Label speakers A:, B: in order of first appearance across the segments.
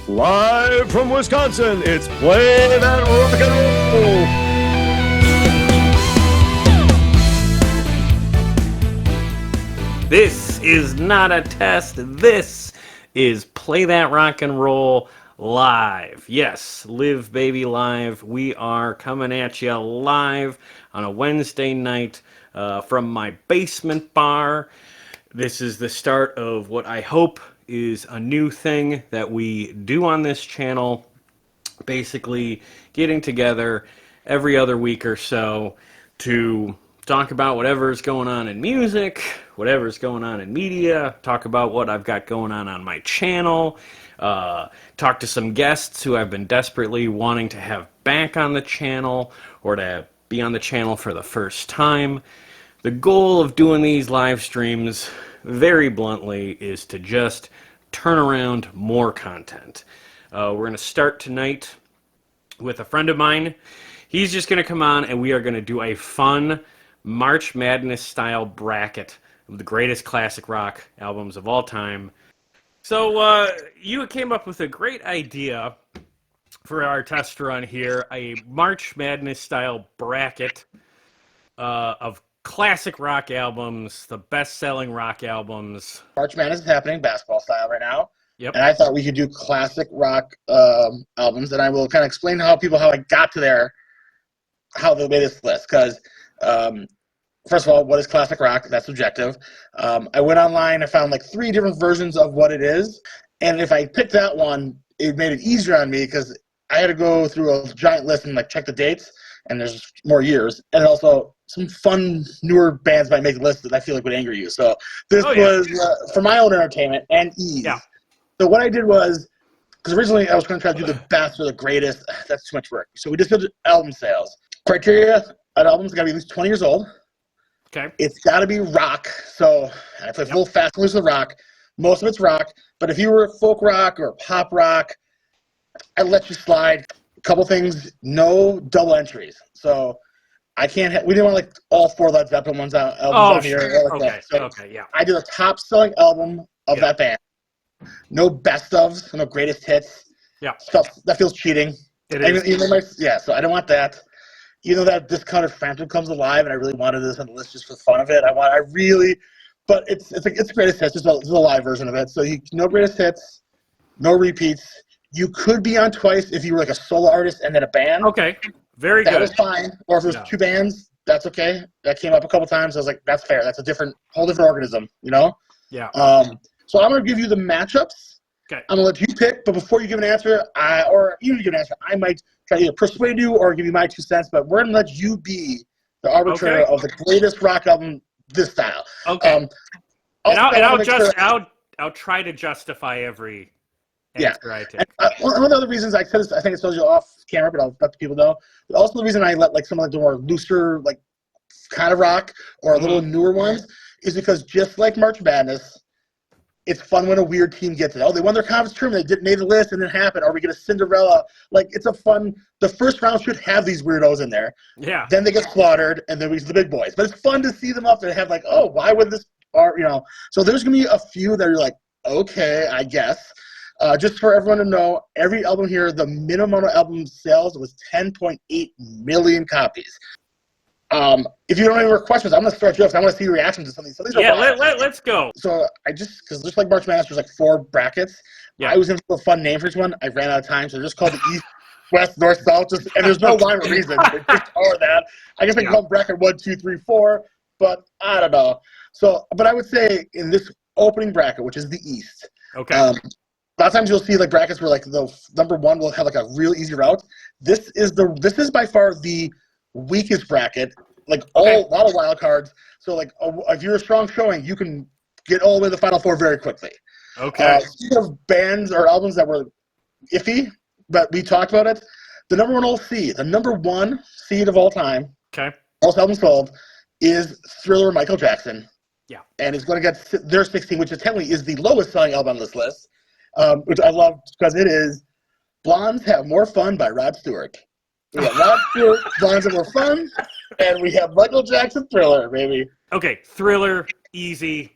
A: Live from Wisconsin, it's Play That Rock and Roll.
B: This is not a test. This is Play That Rock and Roll live. Yes, Live Baby Live. We are coming at you live on a Wednesday night from my basement bar. This is the start of what I hope is a new thing that we do on this channel. Basically, getting together every other week or so to talk about whatever's going on in music, whatever's going on in media, talk about what I've got going on my channel, talk to some guests who I've been desperately wanting to have back on the channel or to be on the channel for the first time. The goal of doing these live streams, very bluntly, is to just turn around more content. We're going to start tonight with a friend of mine. He's just going to come on and we are going to do a fun March Madness style bracket of the greatest classic rock albums of all time. So you came up with a great idea for our test run here, a March Madness style bracket of classic rock albums, the best-selling rock albums.
C: March Madness is happening basketball style right now.
B: Yep.
C: And I thought we could do classic rock albums, and I will kind of explain how I got to there, how they made this list. Because, first of all, what is classic rock? That's subjective. I went online, I found like 3 different versions of what it is. And if I picked that one, it made it easier on me because I had to go through a giant list and like check the dates, and there's more years. And also, some fun, newer bands might make the list that I feel like would anger you. So this was for my own entertainment and ease.
B: Yeah.
C: So what I did was, because originally I was going to try to do the best or the greatest. That's too much work. So we just did album sales. Criteria, an album's got to be at least 20 years old.
B: Okay.
C: It's got to be rock. So I play full fast and loose with rock. Most of it's rock. But if you were folk rock or pop rock, I'd let you slide. A couple things, no double entries. So I can't we didn't want like all 4 Led Zeppelin ones albums on here.
B: Okay.
C: So
B: yeah.
C: I did a top selling album of that band. No best ofs, no greatest hits.
B: Yeah.
C: Stuff that feels cheating.
B: It is.
C: So I don't want that. Even though that Discounted Phantom comes alive, and I really wanted this on the list just for the fun of it. But it's greatest hits. It's a live version of it. So no greatest hits, no repeats. You could be on twice if you were like a solo artist and then a band.
B: Okay. Very good.
C: That was fine. Or if it was 2 bands, that's okay. That came up a couple times. I was like, that's fair. That's a whole different organism, you know?
B: Yeah.
C: So I'm going to give you the matchups.
B: Okay.
C: I'm going to let you pick, but before you give an answer, or even give an answer, I might try to either persuade you or give you my 2 cents, but we're going to let you be the arbiter of the greatest rock album this style.
B: Okay. I'll try to justify every answer I take.
C: One of the other reasons I said this, I think it tells you off camera, but I'll let the people know. But also the reason I let like some of the more looser, like kind of rock or a little newer ones is because just like March Madness, it's fun when a weird team gets it. Oh, they won their conference tournament, they made the list, and it happened. Or we get a Cinderella. Like, it's a fun – the first round should have these weirdos in there.
B: Yeah.
C: Then they get slaughtered, and then we see the big boys. But it's fun to see them up and have like, oh, why would this – or, you know. So there's going to be a few that are like, okay, I guess. Just for everyone to know, every album here, the minimum amount of album sales was 10.8 million copies. If you don't have any more questions, I'm going to start you off. I want to see your reactions to some of these. So these
B: let's go.
C: So because just like March Madness, there's like 4 brackets.
B: Yeah.
C: I was going to put a fun name for each one. I ran out of time, so just called the East, West, North, South. And there's no rhyme or reason. It's just all of that. I guess I can call them bracket 1, 2, 3, 4, but I don't know. So, but I would say in this opening bracket, which is the East.
B: Okay.
C: A lot of times you'll see like brackets where like the number 1 will have like a real easy route. This is by far the weakest bracket. Like a lot of wild cards. So like if you're a strong showing, you can get all the way to the Final 4 very quickly.
B: Okay.
C: Speaking of bands or albums that were iffy, but we talked about it. The number 1 old seed, the number 1 seed of all time.
B: Okay.
C: Most albums sold is Thriller, Michael Jackson.
B: Yeah.
C: And it's going to get their 16, which technically is the lowest selling album on this list, which I love because it is Blondes Have More Fun by Rod Stewart. We got Rod Stewart, Blondes Have More Fun, and we have Michael Jackson Thriller, baby.
B: Okay, Thriller, easy.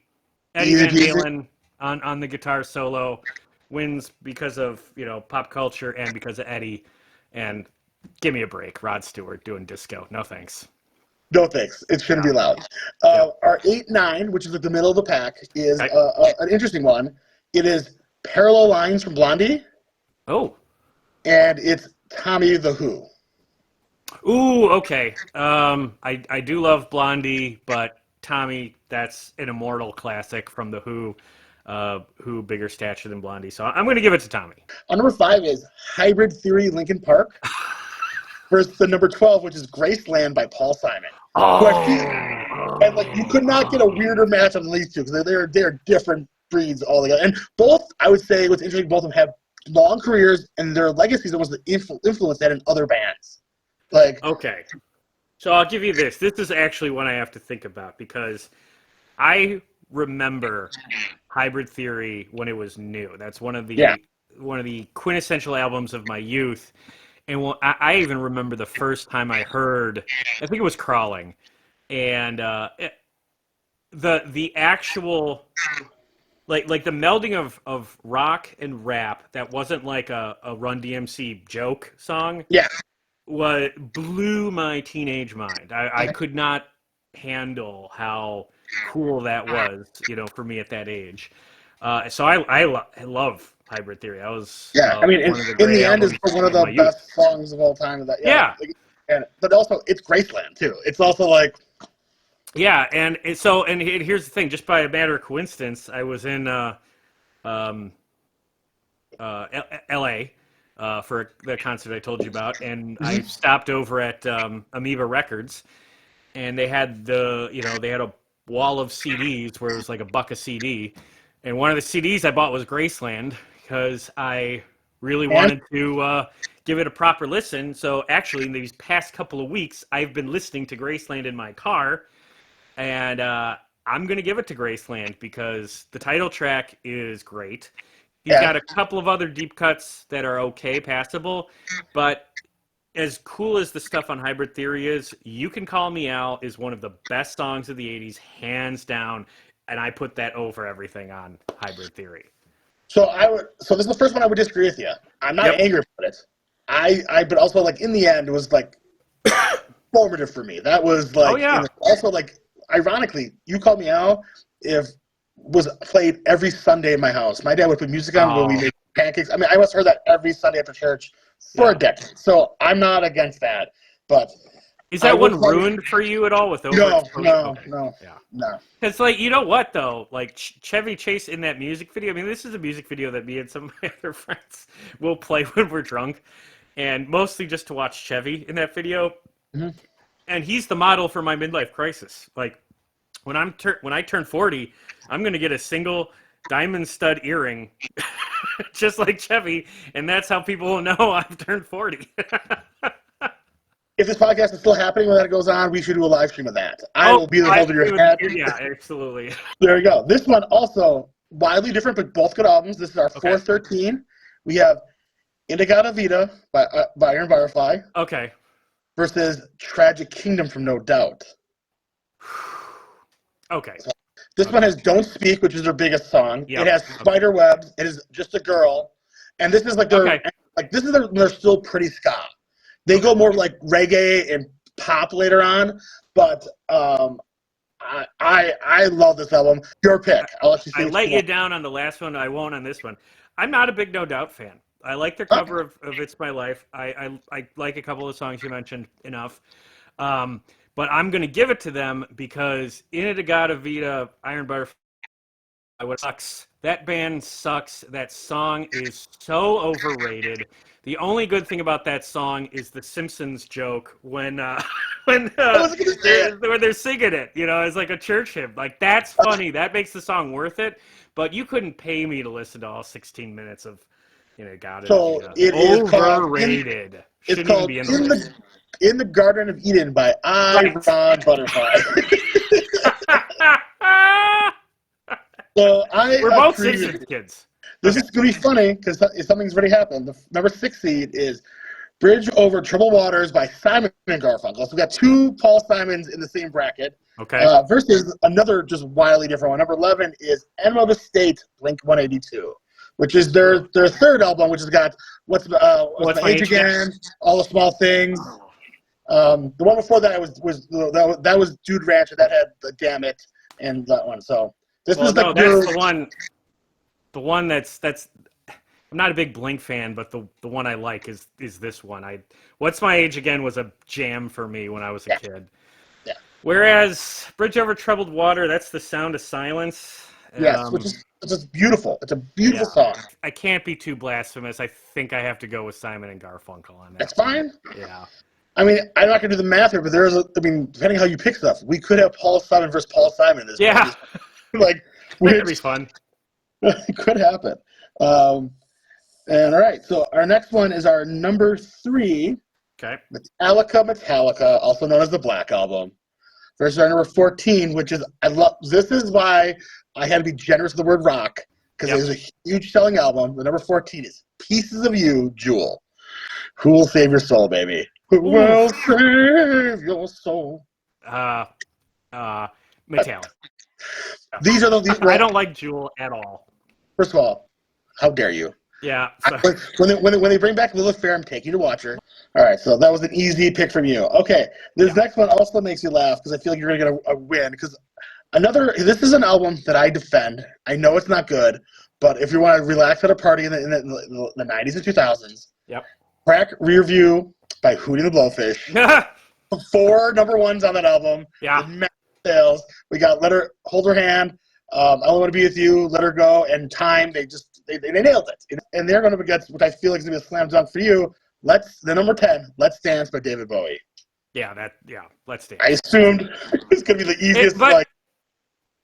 B: Eddie Van Halen on the guitar solo. wins because of, pop culture and because of Eddie. And give me a break. Rod Stewart doing disco. No thanks.
C: No thanks. It shouldn't be loud. Our 8-9, which is at the middle of the pack, is an interesting one. It is Parallel Lines from Blondie.
B: Oh.
C: And it's Tommy the Who.
B: Ooh, okay. I do love Blondie, but Tommy, that's an immortal classic from the Who. Who bigger stature than Blondie? So I'm going to give it to Tommy.
C: Number 5 is Hybrid Theory, Linkin Park. Versus the number 12, which is Graceland by Paul Simon.
B: Oh.
C: And like you could not get a weirder match on these two because they're different breeds altogether. And both, I would say, what's interesting, both of them have long careers, and their legacies almost influence that in other bands. Like,
B: okay, so I'll give you this. This is actually one I have to think about because I remember Hybrid Theory when it was new. That's one of the quintessential albums of my youth. And I even remember the first time I heard, I think it was Crawling, and the actual like the melding of rock and rap that wasn't like a Run DMC joke song.
C: Yeah.
B: Blew my teenage mind. I could not handle how cool that was, for me at that age. So I love Hybrid Theory. I was
C: I mean, in the end, it's one of the best songs of all time. But also, it's Graceland too. It's also like,
B: and here's the thing. Just by a matter of coincidence, I was in L.A. For the concert I told you about, and I stopped over at Amoeba Records, and they had they had a wall of CDs where it was like $1 a CD, and one of the CDs I bought was Graceland because I really wanted to give it a proper listen. So actually, in these past couple of weeks, I've been listening to Graceland in my car, and I'm going to give it to Graceland because the title track is great. He's got a couple of other deep cuts that are okay, passable, but as cool as the stuff on Hybrid Theory is, You Can Call Me Al is one of the best songs of the 80s, hands down, and I put that over everything on Hybrid Theory.
C: So this is the first one I would disagree with you. I'm not angry about it. But also like in the end, it was like formative for me. That was like, also like, ironically, You Call Me Al, was played every Sunday in my house. My dad would put music on when we made pancakes. I mean, I must have heard that every Sunday after church for a decade. So I'm not against that. But
B: is that one ruined for you at all with overexposure?
C: No.
B: It's like, you know what though? Like Chevy Chase in that music video. I mean, this is a music video that me and some of my other friends will play when we're drunk, and mostly just to watch Chevy in that video. Mm-hmm. And he's the model for my midlife crisis. Like when I turn 40, I'm going to get a single diamond stud earring, just like Chevy, and that's how people will know I've turned 40.
C: If this podcast is still happening when that goes on, we should do a live stream of that. I will be the holder of your head.
B: Yeah, absolutely.
C: There you go. This one also wildly different, but both good albums. This is our 413. We have Indigata Vita by Iron Butterfly.
B: Okay.
C: Versus Tragic Kingdom from No Doubt.
B: Okay.
C: So this one has Don't Speak, which is their biggest song. Yep. It has Spider Webs. It is Just a Girl. And this is like they're still pretty ska. They go more like reggae and pop later on, but I love this album. Your pick. I'll let you say.
B: I let you down on the last one. I won't on this one. I'm not a big No Doubt fan. I like their cover of It's My Life. I like a couple of songs you mentioned enough. But I'm going to give it to them because Indigata Vita, Iron Butterfly, sucks. That band sucks. That song is so overrated. The only good thing about that song is the Simpsons joke when they're singing it. It's like a church hymn. Like, that's funny. That makes the song worth it. But you couldn't pay me to listen to all 16 minutes of Indigata.
C: So it is
B: overrated.
C: It's called In the Garden of Eden by Iron Butterfly. So
B: we're both Simpsons kids.
C: This is going to be funny because something's already happened. The number 6 seed is Bridge Over Troubled Waters by Simon & Garfunkel. So we got two Paul Simons in the same bracket.
B: Okay.
C: Versus another just wildly different one. Number 11 is Enema of the State, Blink-182. which is their third album, which has got What's My Age Again, All the Small Things. The one before that was Dude Ranch, and that had the Damn It and that one. So this is like
B: that's the one. The one that's I'm not a big Blink fan, but the one I like is this one. What's My Age Again was a jam for me when I was a kid.
C: Yeah.
B: Whereas Bridge Over Troubled Water, that's The Sound of Silence.
C: Yes, which is just beautiful. It's a beautiful song.
B: I can't be too blasphemous. I think I have to go with Simon and Garfunkel on that.
C: That's fine.
B: Yeah.
C: I mean, I'm not going to do the math here, but depending how you pick stuff, we could have Paul Simon versus Paul Simon in this.
B: Yeah.
C: Like,
B: that'd be fun.
C: It could happen. And all right, so our next one is our number 3.
B: Okay.
C: Metallica, also known as the Black Album. Versus our number 14, which is this is why I had to be generous with the word rock, because it was a huge selling album. The number 14 is Pieces of You, Jewel. Who will save your soul, baby? Who will save your soul?
B: Metallica.
C: These are
B: I don't like Jewel at all.
C: First of all, how dare you?
B: Yeah.
C: When they bring back Lilith Fair, I'm taking you to watch her. All right, so that was an easy pick from you. Okay, this next one also makes you laugh because I feel like you're going to get a win. Because this is an album that I defend. I know it's not good, but if you want to relax at a party in the 90s and 2000s, Crack Rear View by Hootie and the Blowfish. 4 number 1s on that album.
B: Yeah.
C: Massive sales. We got Hold Her Hand, I Only Want to Be With You, Let Her Go, and Time. They nailed it. And they're going to get, which I feel like is going to be a slam dunk for you, the number 10, Let's Dance by David Bowie.
B: Let's Dance.
C: I assumed it's going to be the easiest.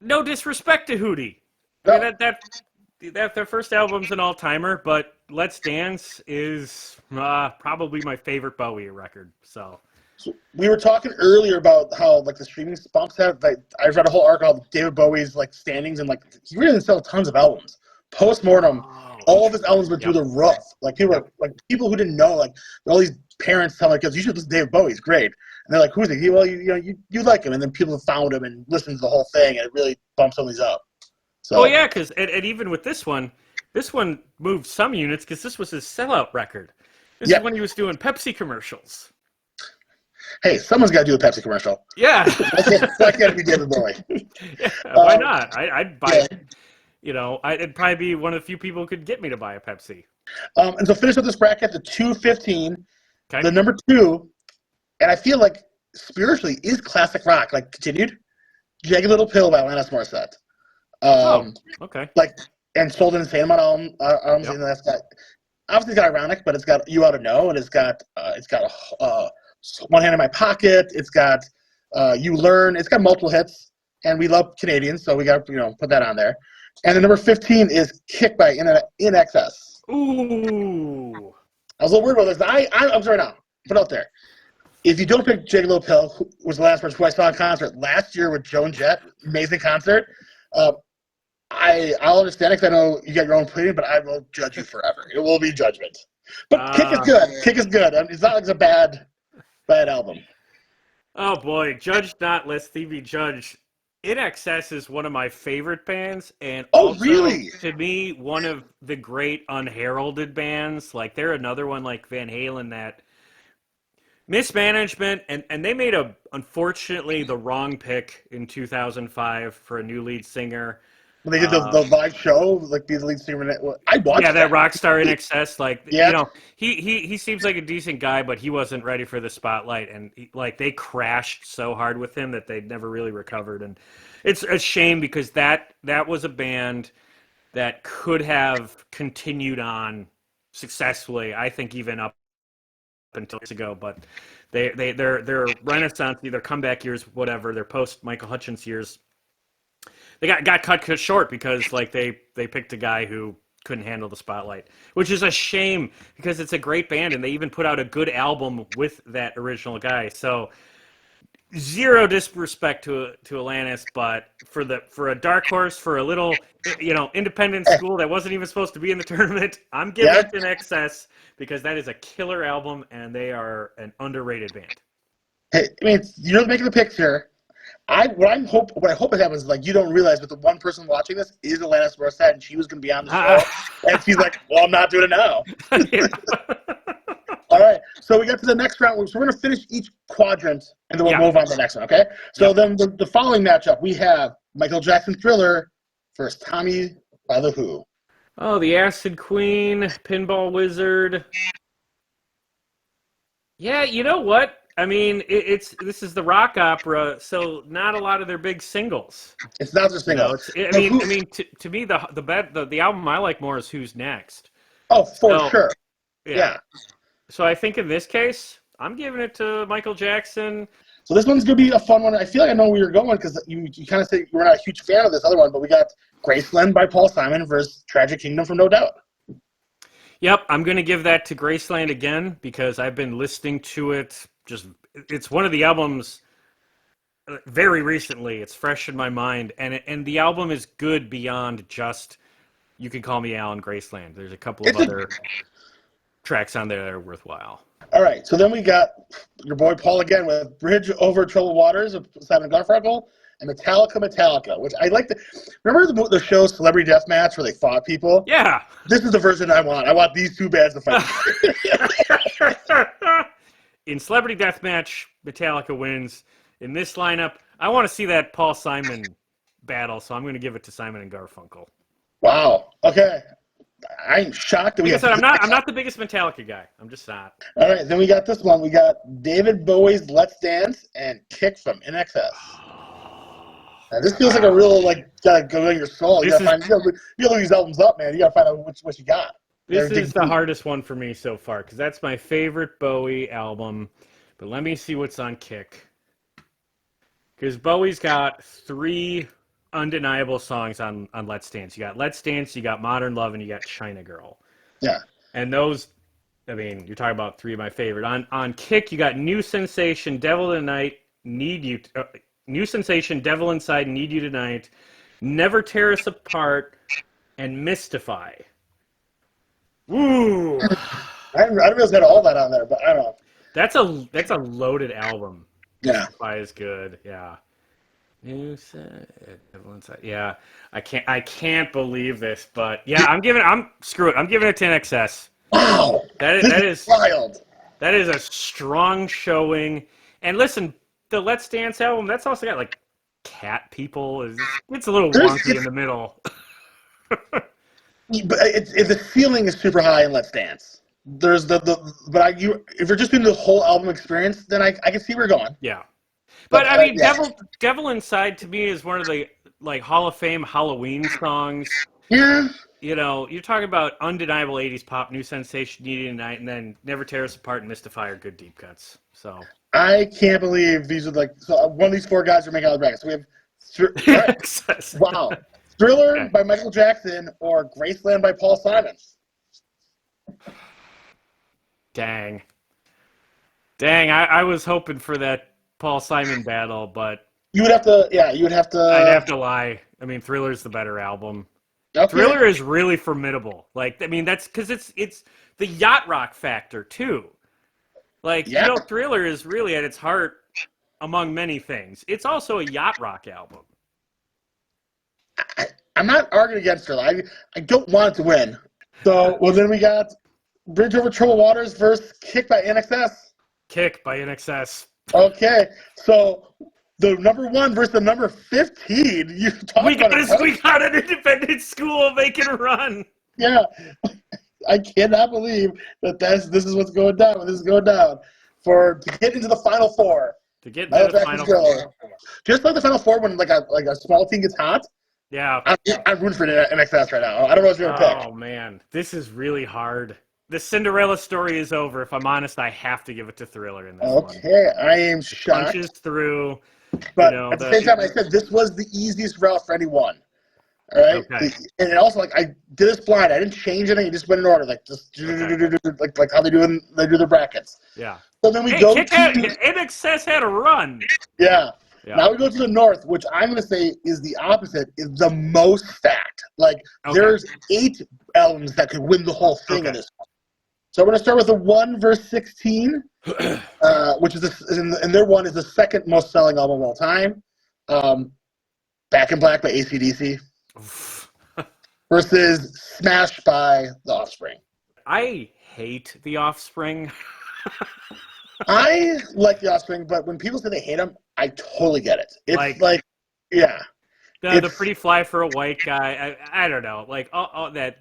B: No disrespect to Hootie.
C: No.
B: I mean, that their first album's an all-timer, but Let's Dance is probably my favorite Bowie record. So
C: we were talking earlier about how the streaming bumps have. I read a whole article about David Bowie's standings, and he really didn't sell tons of albums. Post-mortem, all of his albums went through the roof. People who didn't know, all these parents tell kids, you should listen to David Bowie, he's great. And they're like, who's he? Well, you like him. And then people found him and listened to the whole thing, and it really bumps some of these up. So,
B: because and even with this one moved some units because this was his sellout record. This is when he was doing Pepsi commercials.
C: Hey, someone's got to do a Pepsi commercial.
B: Yeah.
C: Why can't it be David Bowie?
B: Yeah, why not? I'd buy it. It'd probably be one of the few people who could get me to buy a Pepsi.
C: And so finish up this bracket, the 215.
B: Okay.
C: The number 2, and I feel like spiritually is classic rock, continued. Jagged Little Pill by Alanis Morissette.
B: Okay.
C: And sold an insane amount of albums. And that's got, obviously it's got Ironic, but it's got You Ought to Know, and it's got One Hand in My Pocket. It's got You Learn. It's got multiple hits, and we love Canadians, so we got to put that on there. And the number 15 is Kick by In Excess.
B: Ooh.
C: I was a little worried about this. I'm sorry now. Put it out there. If you don't pick Jagged Little Pill, who was the last person who I saw in concert last year with Joan Jett, amazing concert, I'll understand it because I know you got your own opinion, but I will judge you forever. It will be judgment. But Kick is good. Kick is good. It's not like it's a bad album.
B: Oh, boy. Judge not, lest thee be judged. In Excess is one of my favorite bands, and
C: really?
B: To me, one of the great unheralded bands. They're another one like Van Halen that mismanagement, and they made unfortunately the wrong pick in 2005 for a new lead singer.
C: When they did the live show, be the lead singer, I watched
B: that Rockstar In Excess. He seems like a decent guy, but he wasn't ready for the spotlight, and they crashed so hard with him that they never really recovered. And it's a shame because that was a band that could have continued on successfully. I think even up until years ago, but their renaissance, their comeback years, whatever, their post Michael Hutchence years. They got cut short because they picked a guy who couldn't handle the spotlight, which is a shame because it's a great band and they even put out a good album with that original guy. So zero disrespect to Alanis, but for a dark horse, for a little independent school that wasn't even supposed to be in the tournament, I'm giving it an Excess because that is a killer album and they are an underrated band.
C: Hey, you're making the picks here. What I hope it happens is like you don't realize, but the one person watching this is Alanis Morissette, and she was going to be on the show, and she's like, "Well, I'm not doing it now." All right, so we got to the next round. So we're going to finish each quadrant, and then we'll move on to the next one. Okay. So then the following matchup we have Michael Jackson Thriller versus Tommy by the Who.
B: Oh, the Acid Queen, Pinball Wizard. Yeah, you know what? I mean, this is the rock opera, so not a lot of their big singles.
C: It's not their singles.
B: To me, the album I like more is Who's Next.
C: Oh, for sure.
B: Yeah. So I think in this case, I'm giving it to Michael Jackson.
C: So this one's going to be a fun one. I feel like I know where you're going because you kind of say you're not a huge fan of this other one, but we got Graceland by Paul Simon versus Tragic Kingdom from No Doubt.
B: Yep, I'm going to give that to Graceland again because I've been listening to it. It's one of the albums very recently. It's fresh in my mind, and the album is good beyond just You Can Call Me Alan, Graceland. There's a couple of other tracks on there that are worthwhile.
C: All right, so then we got your boy Paul again with Bridge Over Troubled Waters of Simon & Garfunkel and Metallica, which I like. Remember the show Celebrity Deathmatch where they fought people?
B: Yeah.
C: This is the version I want. I want these two bands to fight.
B: In Celebrity Deathmatch, Metallica wins. In this lineup, I want to see that Paul Simon battle, so I'm going to give it to Simon and Garfunkel.
C: Wow. Okay. I'm shocked that
B: like I said, I'm not the biggest Metallica guy. I'm just not.
C: All right, then we got this one. We got David Bowie's "Let's Dance" and "Kick" from INXS. Now, this feels like a real gotta go in your soul. You gotta look these albums up, man. You gotta find out what you got.
B: This is the hardest one for me so far because that's my favorite Bowie album. But let me see what's on Kick. Because Bowie's got 3 undeniable songs on Let's Dance. You got Let's Dance, you got Modern Love, and you got China Girl.
C: Yeah.
B: And those, I mean, you're talking about 3 of my favorite. On Kick, you got New Sensation, Devil Tonight, Need You. New Sensation, Devil Inside, Need You Tonight, Never Tear Us Apart, and Mystify. Woo!
C: I didn't realize they had all that on there, but I don't know.
B: That's a loaded album.
C: Yeah.
B: Mystify is good. Yeah. Devil Inside. Yeah. I can't believe this, but yeah, I'm giving it to NXS.
C: Wow.
B: That is
C: wild.
B: That is a strong showing. And listen, the Let's Dance album, that's also got like cat people. It's a little wonky in the middle.
C: But the feeling is super high in Let's Dance. There's if you're just doing the whole album experience, then I can see where you're going.
B: Yeah. But I mean, Devil Inside to me is one of the like Hall of Fame Halloween songs.
C: Yeah.
B: You know, you're talking about undeniable 80s pop, New Sensation, Need You Tonight, and then Never Tear Us Apart and Mystify are good deep cuts. So
C: I can't believe these are one of these 4 guys are making out of the bracket. So we have wow. Thriller by Michael Jackson or Graceland by Paul Simon.
B: Dang, I was hoping for that Paul Simon battle, but
C: you would have to.
B: I'd have to lie. I mean, Thriller's the better album. Okay. Thriller is really formidable. Like, I mean, that's because it's the yacht rock factor too. Like, you know, Thriller is really at its heart, among many things, it's also a yacht rock album.
C: I'm not arguing against Thriller. I don't want it to win. So, well, then we got Bridge Over Troubled Waters versus Kick by NXS.
B: Kick by NXS.
C: Okay, so the number 1 versus the number 15. We
B: got an independent school making a run.
C: Yeah, I cannot believe that this is what's going down. This is going down to get into the Final Four.
B: To get into the Final Four.
C: Just like the Final Four when like a small team gets hot.
B: Yeah.
C: I'm rooting for NXS right now. I don't know what you're going to pick.
B: Oh, man. This is really hard. The Cinderella story is over. If I'm honest, I have to give it to Thriller in this one.
C: Okay, I am shocked.
B: Punches through.
C: But at the same time, I said this was the easiest route for anyone. All right?
B: Okay.
C: And also, I did this blind. I didn't change anything. I just went in order. Like, like how they do their brackets.
B: Yeah.
C: So then we go to...
B: NXS had a run.
C: Yeah. Now we go to the North, which I'm going to say is the opposite, is the most stacked. Like, there's 8 albums that could win the whole thing in this one. So we're going to start with the 1 verse 16, which is and their one is the second most selling album of all time. Back in Black by AC/DC versus Smash by The Offspring.
B: I hate The Offspring.
C: I like The Offspring, but when people say they hate them, I totally get it. It's like yeah.
B: The pretty fly for a white guy. I don't know. Like all that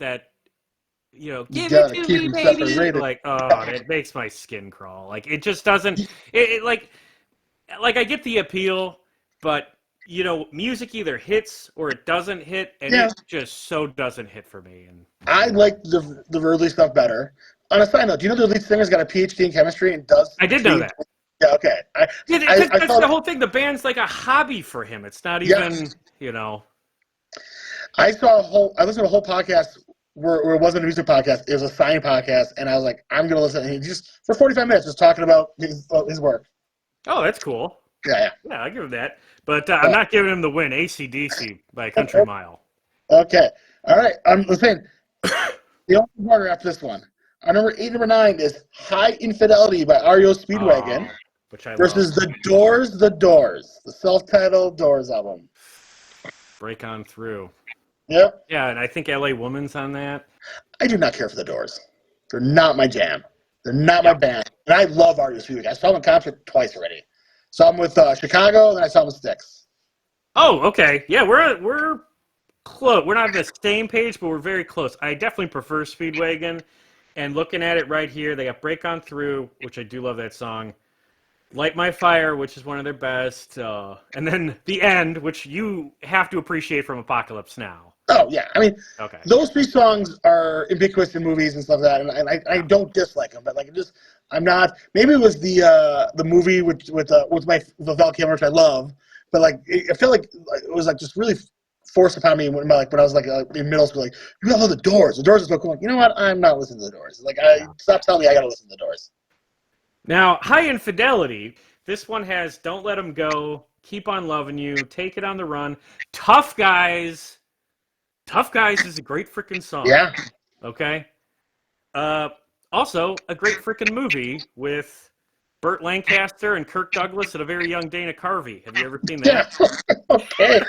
B: give it to me, baby.
C: Separated.
B: Like it makes my skin crawl. Like it just doesn't. It like I get the appeal, but music either hits or it doesn't hit, and it just so doesn't hit for me. And
C: I like the early stuff better. On a side note, do you know the lead singer's got a PhD in chemistry and does?
B: I did know that.
C: Yeah, okay.
B: That's the whole thing. The band's like a hobby for him. It's not even,
C: I listened to a whole podcast where it wasn't a music podcast. It was a science podcast, and I was like, I'm going to listen. And he just, for 45 minutes, just talking about his work.
B: Oh, that's cool.
C: Yeah,
B: I'll give him that. But I'm not giving him the win. AC/DC by a country mile.
C: Okay. All right. I'm saying the only order after this one. Our number 8, number 9 is High Infidelity by REO Speedwagon versus
B: love.
C: The Doors, the self-titled Doors album.
B: Break On Through.
C: Yep.
B: Yeah, and I think LA Woman's on that.
C: I do not care for the Doors. They're not my jam. They're not my band. And I love REO Speedwagon. I saw them in concert twice already. Saw them with Chicago, and then I saw them with Styx.
B: Oh, okay. Yeah, we're close. We're not on the same page, but we're very close. I definitely prefer Speedwagon. And looking at it right here, they got Break On Through, which I do love that song. Light My Fire, which is one of their best. And then The End, which you have to appreciate from Apocalypse Now.
C: Oh, yeah. I mean,
B: okay.
C: Those 3 songs are ubiquitous in movies and stuff like that, and I don't dislike them, but I'm not. Maybe it was the movie with Val Kilmer, which I love, but I feel like it was just really forced upon me when I was in middle school. Like, you gotta love the Doors. The Doors is so cool. Like, you know what? I'm not listening to the Doors. Stop telling me I gotta listen to the Doors.
B: Now, High Infidelity. This one has Don't Let 'Em Go, Keep on Loving You, Take It on the Run, Tough Guys. Tough Guys is a great freaking song.
C: Yeah.
B: Okay. Also, a great freaking movie with Burt Lancaster and Kirk Douglas and a very young Dana Carvey. Have you ever seen that?
C: Yeah. Okay.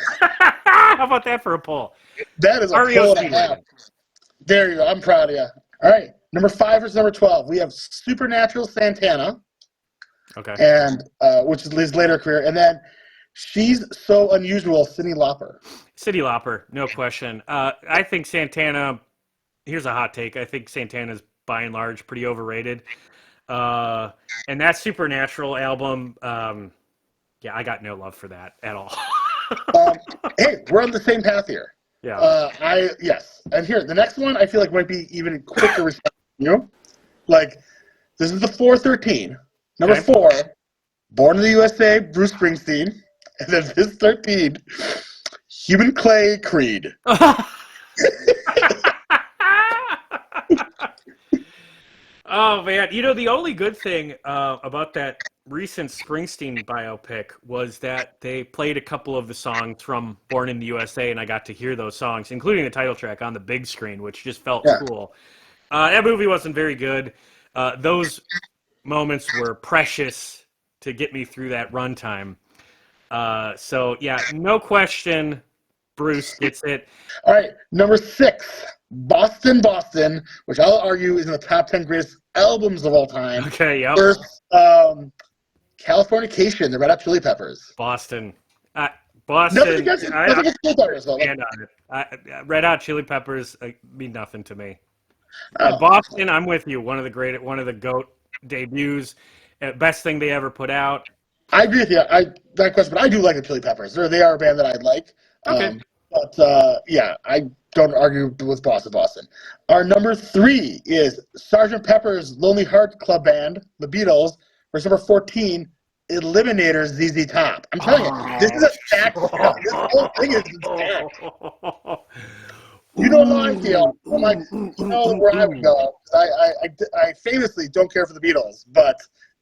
B: How about that for a poll?
C: That is a poll and a half. There you go. I'm proud of you. All right. Number 5 versus number 12. We have Supernatural Santana.
B: Okay.
C: And which is his later career. And then She's So Unusual, Cyndi Lauper.
B: Cyndi Lauper, no question. I think Santana, here's a hot take. I think Santana's by and large pretty overrated. And that Supernatural album, I got no love for that at all.
C: Hey, we're on the same path here.
B: Yeah.
C: Yes. And here, the next one I feel like might be even quicker reception. This is the 413. Number 4, Born in the USA, Bruce Springsteen. And then this 13, Human Clay, Creed.
B: Oh, man. The only good thing about that recent Springsteen biopic was that they played a couple of the songs from Born in the USA, and I got to hear those songs, including the title track, on the big screen, which just felt cool. That movie wasn't very good. Those moments were precious to get me through that runtime. No question, Bruce gets it.
C: All right, number 6, Boston, which I'll argue is in the top 10 greatest albums of all time.
B: Okay, yep.
C: First, Californication, the Red Hot Chili Peppers.
B: Boston.
C: Nothing against Chili Peppers, though.
B: Red Hot Chili Peppers mean nothing to me. Boston, I'm with you. One of the GOAT debuts. Best thing they ever put out.
C: I agree with you. That question, but I do like the Chili Peppers. They are a band that I like.
B: Okay.
C: I don't argue with Boston. Our number 3 is Sgt. Pepper's Lonely Hearts Club Band, the Beatles, versus number 14, Eliminators, ZZ Top. I'm telling you, this is a stacked. This whole thing is stacked. You know how I feel. I'm like, you know where I would go. I famously don't care for the Beatles, but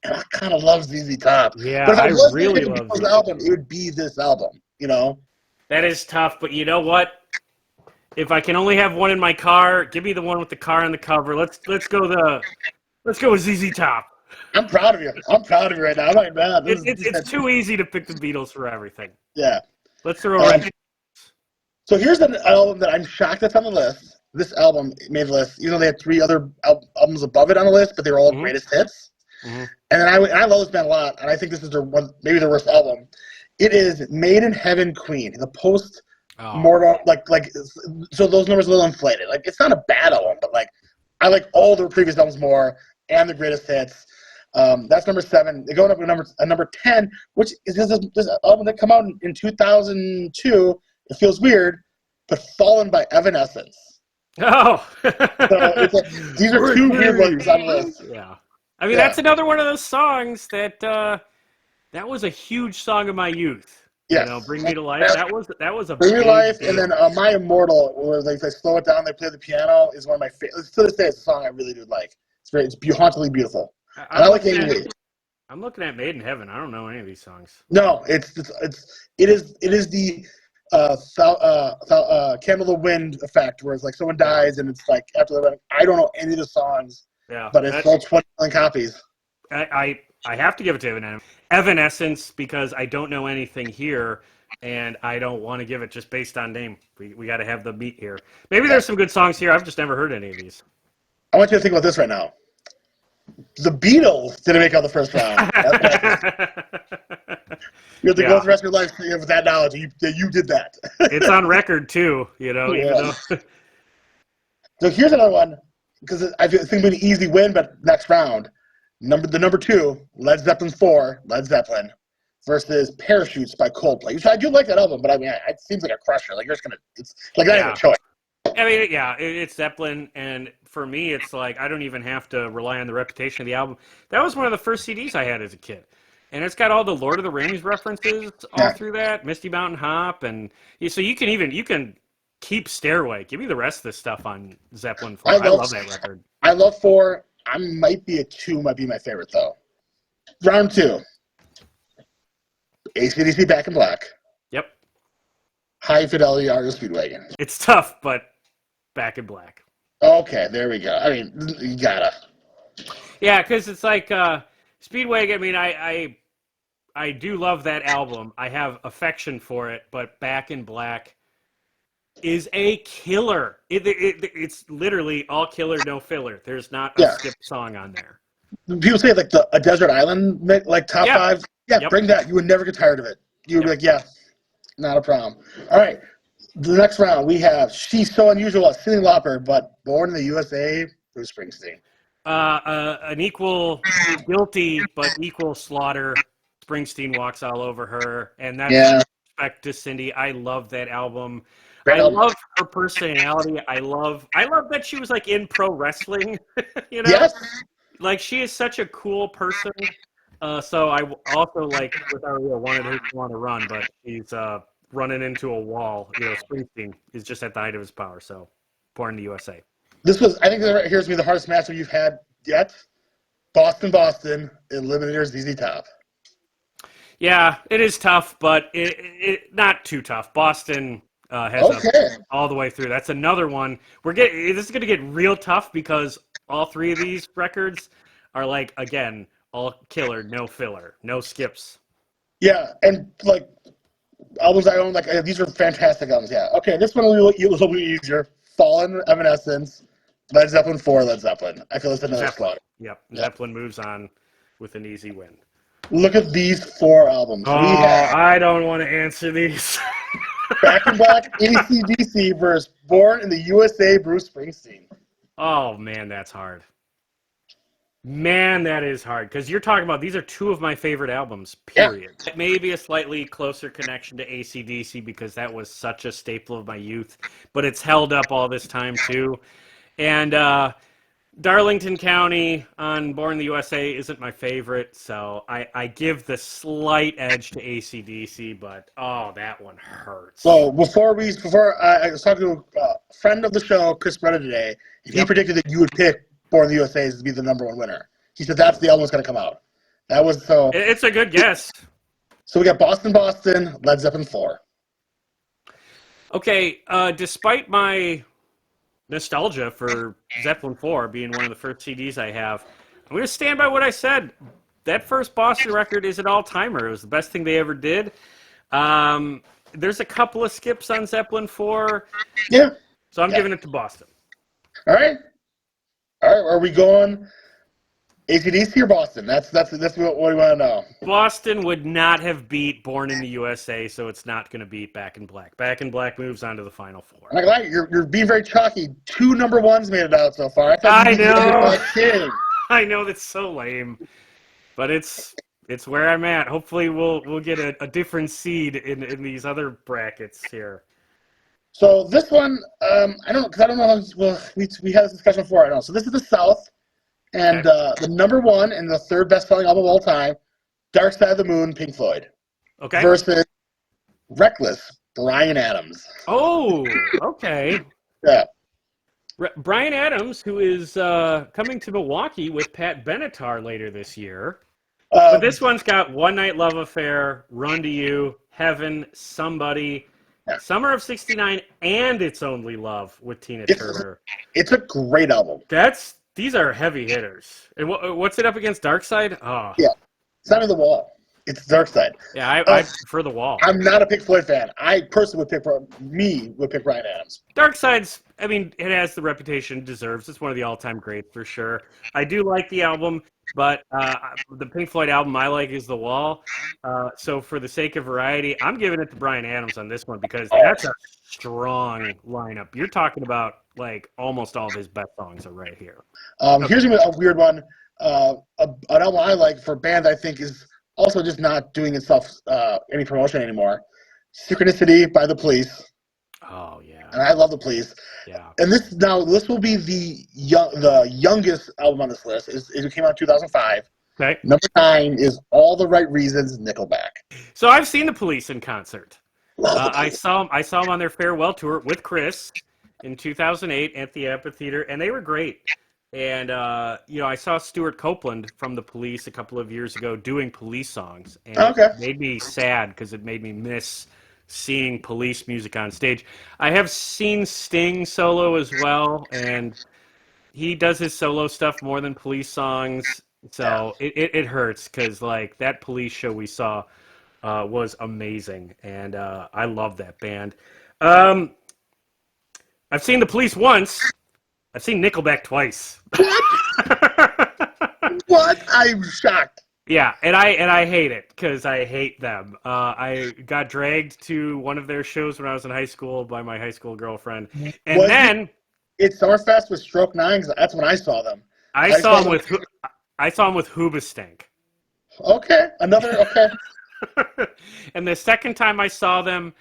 C: I kind of love ZZ Top.
B: Yeah,
C: but if I
B: really love
C: the Beatles album, it would be this album.
B: That is tough, but you know what? If I can only have one in my car, give me the one with the car on the cover. Let's go with ZZ Top.
C: I'm proud of you. I'm proud of you right now. I'm not mad.
B: It's too easy to pick the Beatles for everything.
C: Yeah.
B: Let's throw right.
C: So here's an album that I'm shocked that's on the list. This album made the list. You know, they had 3 other albums above it on the list, but they were all greatest hits. And then I love this band a lot, and I think this is maybe their worst album. It is Made in Heaven Queen, the post-mortem, so those numbers are a little inflated. Like, it's not a bad album, but like, I like all their previous albums more and the greatest hits. That's number 7. They're going up to number 10, which is this album that came out in 2002. It feels weird, but Fallen by Evanescence.
B: Oh,
C: so these are 2 weird ones on the list.
B: Yeah, I mean that's another one of those songs that that was a huge song of my youth.
C: Yes.
B: You know, Bring Me to Life. That was a
C: Bring Me to Life,
B: deal.
C: and then My Immortal, where they slow it down, they play the piano, is one of my favorites. To this day, it's a song I really do like. It's hauntingly beautiful. I like Amy Lee.
B: I'm looking at Made in Heaven. I don't know any of these songs.
C: No, it is the Candle the Wind effect, where it's like someone dies and it's like after the I don't know any of the songs.
B: Yeah,
C: but it's sold 20 million copies.
B: I have to give it to Evanescence because I don't know anything here, and I don't want to give it just based on name. We got to have the beat here. Maybe there's some good songs here. I've just never heard any of these.
C: I want you to think about this right now. The Beatles didn't make out the first round. You have to go through the rest of your life with that knowledge. You did that.
B: It's on record too, even though.
C: So here's another one, because I think it'll be an easy win, but next round. Number 2, Led Zeppelin 4, Led Zeppelin, versus Parachutes by Coldplay. Which I do like that album, but I mean, it seems like a crusher. Like, it's like not even a choice.
B: I mean, it's Zeppelin, and for me, it's like I don't even have to rely on the reputation of the album. That was one of the first CDs I had as a kid, and it's got all the Lord of the Rings references all through that, Misty Mountain Hop, and so you can keep Stairway. Give me the rest of this stuff on Zeppelin 4. I love that record.
C: I love 4. I might be a 2, might be my favorite though. Round 2. AC/DC Back in Black.
B: Yep.
C: High Fidelity REO Speedwagon.
B: It's tough, but Back in Black.
C: Okay, there we go. I mean, you gotta.
B: Yeah, because it's like Speedwagon. I mean, I do love that album. I have affection for it, but Back in Black is a killer. It's literally all killer, no filler. There's not a skip song on there.
C: People say like a Desert Island, like top 5. Yeah, bring that. You would never get tired of it. You would be like, yeah, not a problem. All right, the next round we have She's So Unusual, Cyndi Lauper, but Born in the USA, Bruce Springsteen.
B: An equal guilty but equal slaughter. Springsteen walks all over her, and that's respect to Cyndi. I love that album. I love her personality. I love that she was like in pro wrestling. You know, like she is such a cool person. So I also like with REO wanted her to want to run, but he's running into a wall. You know, Springsteen is just at the height of his power. So Born in the USA.
C: This was, I think, here's me the hardest matchup you've had yet. Boston, Eliminator ZZ Top.
B: Yeah, it is tough, but it not too tough. Boston has all the way through. That's another one. This is going to get real tough because all 3 of these records are like, again, all killer, no filler, no skips. Yeah, and like albums I own, like these are fantastic albums. Yeah. Okay, this one will be a little bit easier. Fallen, Evanescence, Led Zeppelin 4, Led Zeppelin. I feel it's another slaughter. Yep. Zeppelin moves on with an easy win.
C: Look at these 4 albums.
B: I don't want to answer these.
C: Back in Black, AC/DC versus Born in the USA, Bruce Springsteen.
B: Oh, man, that's hard. Man, that is hard. Because you're talking about, these are 2 of my favorite albums, period. Yeah. Maybe a slightly closer connection to AC/DC because that was such a staple of my youth. But it's held up all this time, too. And Darlington County on Born in the USA isn't my favorite, so I give the slight edge to AC/DC, but that one hurts.
C: So before I was talking to a friend of the show, Chris Breda, today, and he predicted that you would pick Born in the USA to be the number 1 winner. He said that's the album that's going to come out. That was so.
B: It's a good guess.
C: So we got Boston, Led Zeppelin 4.
B: Okay, despite my nostalgia for Zeppelin 4 being one of the first CDs I have, I'm going to stand by what I said. That first Boston record is an all-timer. It was the best thing they ever did. There's a couple of skips on Zeppelin 4.
C: Yeah.
B: So I'm giving it to Boston.
C: All right. Are we going AC/DC or Boston? That's what we want to know.
B: Boston would not have beat Born in the USA, so it's not going to beat Back in Black. Back in Black moves on to the Final Four.
C: I'm not gonna lie, you're being very chalky. 2 number ones made it out so far.
B: I know.
C: Kidding.
B: I know, that's so lame. But it's where I'm at. Hopefully we'll get a different seed in these other brackets here.
C: So this one, I don't know. Well, we had this discussion before. I don't know. So this is the South, and the number 1 and the 3rd best-selling album of all time, "Dark Side of the Moon," Pink Floyd, versus "Reckless," Bryan Adams.
B: Oh, okay.
C: Yeah.
B: Bryan Adams, who is coming to Milwaukee with Pat Benatar later this year. But this one's got "One Night Love Affair," "Run to You," "Heaven," "Somebody," "Summer of '69," and "It's Only Love" with Tina Turner.
C: It's a great album.
B: These are heavy hitters. And what's it up against? Dark Side? Oh.
C: Yeah. Side of the Wall. It's Dark Side.
B: Yeah, I prefer The Wall.
C: I'm not a Pink Floyd fan. I personally would pick Bryan Adams.
B: Dark Side's, I mean, it has the reputation it deserves. It's one of the all-time greats for sure. I do like the album, but the Pink Floyd album I like is The Wall. So for the sake of variety, I'm giving it to Bryan Adams on this one because that's a strong lineup. You're talking about, like, almost all of his best songs are right here.
C: Here's a weird one. An album I like for a band I think is also just not doing itself any promotion anymore. "Synchronicity" by The Police.
B: Oh, yeah.
C: And I love The Police.
B: Yeah.
C: And this will be the youngest album on this list. It came out in 2005.
B: Okay.
C: Number 9 is "All the Right Reasons," Nickelback.
B: So I've seen The Police in concert. I saw them on their farewell tour with Chris in 2008 at the Amphitheater, and they were great. And, I saw Stuart Copeland from The Police a couple of years ago doing Police songs. And it made me sad because it made me miss seeing Police music on stage. I have seen Sting solo as well, and he does his solo stuff more than Police songs. So it hurts because, like, that Police show we saw was amazing. And I love that band. I've seen The Police once. I've seen Nickelback twice.
C: What? I'm shocked.
B: Yeah, and I hate it because I hate them. I got dragged to one of their shows when I was in high school by my high school girlfriend, and
C: it's Summerfest with Stroke 9. 'Cause that's when I saw them.
B: I saw them with Hoobastank.
C: Okay, okay.
B: And the second time I saw them,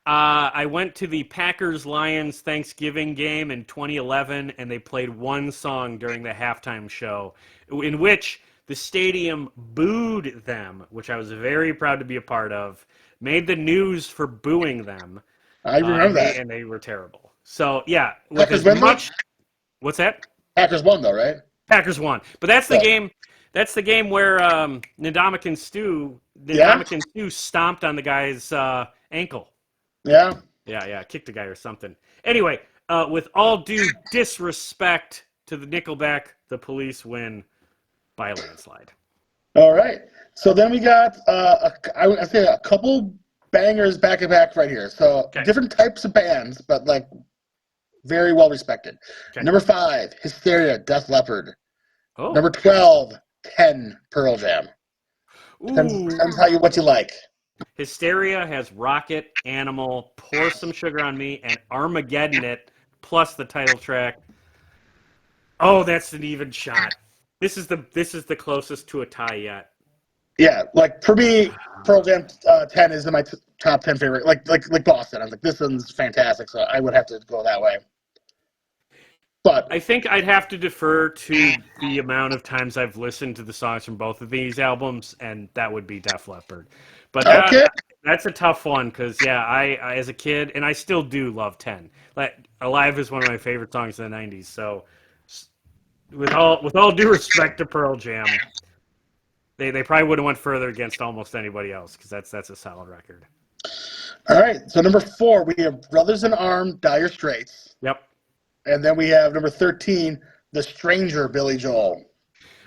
B: I went to the Packers-Lions Thanksgiving game in 2011, and they played one song during the halftime show, in which the stadium booed them, which I was very proud to be a part of, made the news for booing them.
C: I remember that.
B: And they were terrible. So, yeah. With
C: Packers
B: as much... What's that?
C: Packers won, though, right?
B: Packers won. But that's the game... That's the game where Ndamukong Stu stomped on the guy's ankle.
C: Yeah.
B: Yeah, kicked a guy or something. Anyway, with all due disrespect to the Nickelback, The Police win by a landslide.
C: All right. So then we got, I would say, a couple bangers back to back right here. So different types of bands, but like very well respected. Okay. Number 5, Hysteria, Def Leppard. Oh. Number 12, 10, Pearl Jam. Depends what you like.
B: Hysteria has Rocket, Animal, Pour Some Sugar on Me, and Armageddon It, plus the title track. Oh, that's an even shot. This is the closest to a tie yet.
C: Yeah, like for me, Pearl Jam 10 is in my top 10 favorite. Like Boston, I was like, this one's fantastic, so I would have to go that way. But
B: I think I'd have to defer to the amount of times I've listened to the songs from both of these albums, and that would be Def Leppard. But that's a tough one because, I as a kid, and I still do love 10. Like, Alive is one of my favorite songs in the 90s. So, with all due respect to Pearl Jam, they probably would have went further against almost anybody else because that's a solid record.
C: All right, so number 4, we have Brothers in Arms, Dire Straits.
B: Yep.
C: And then we have number 13, The Stranger, Billy Joel.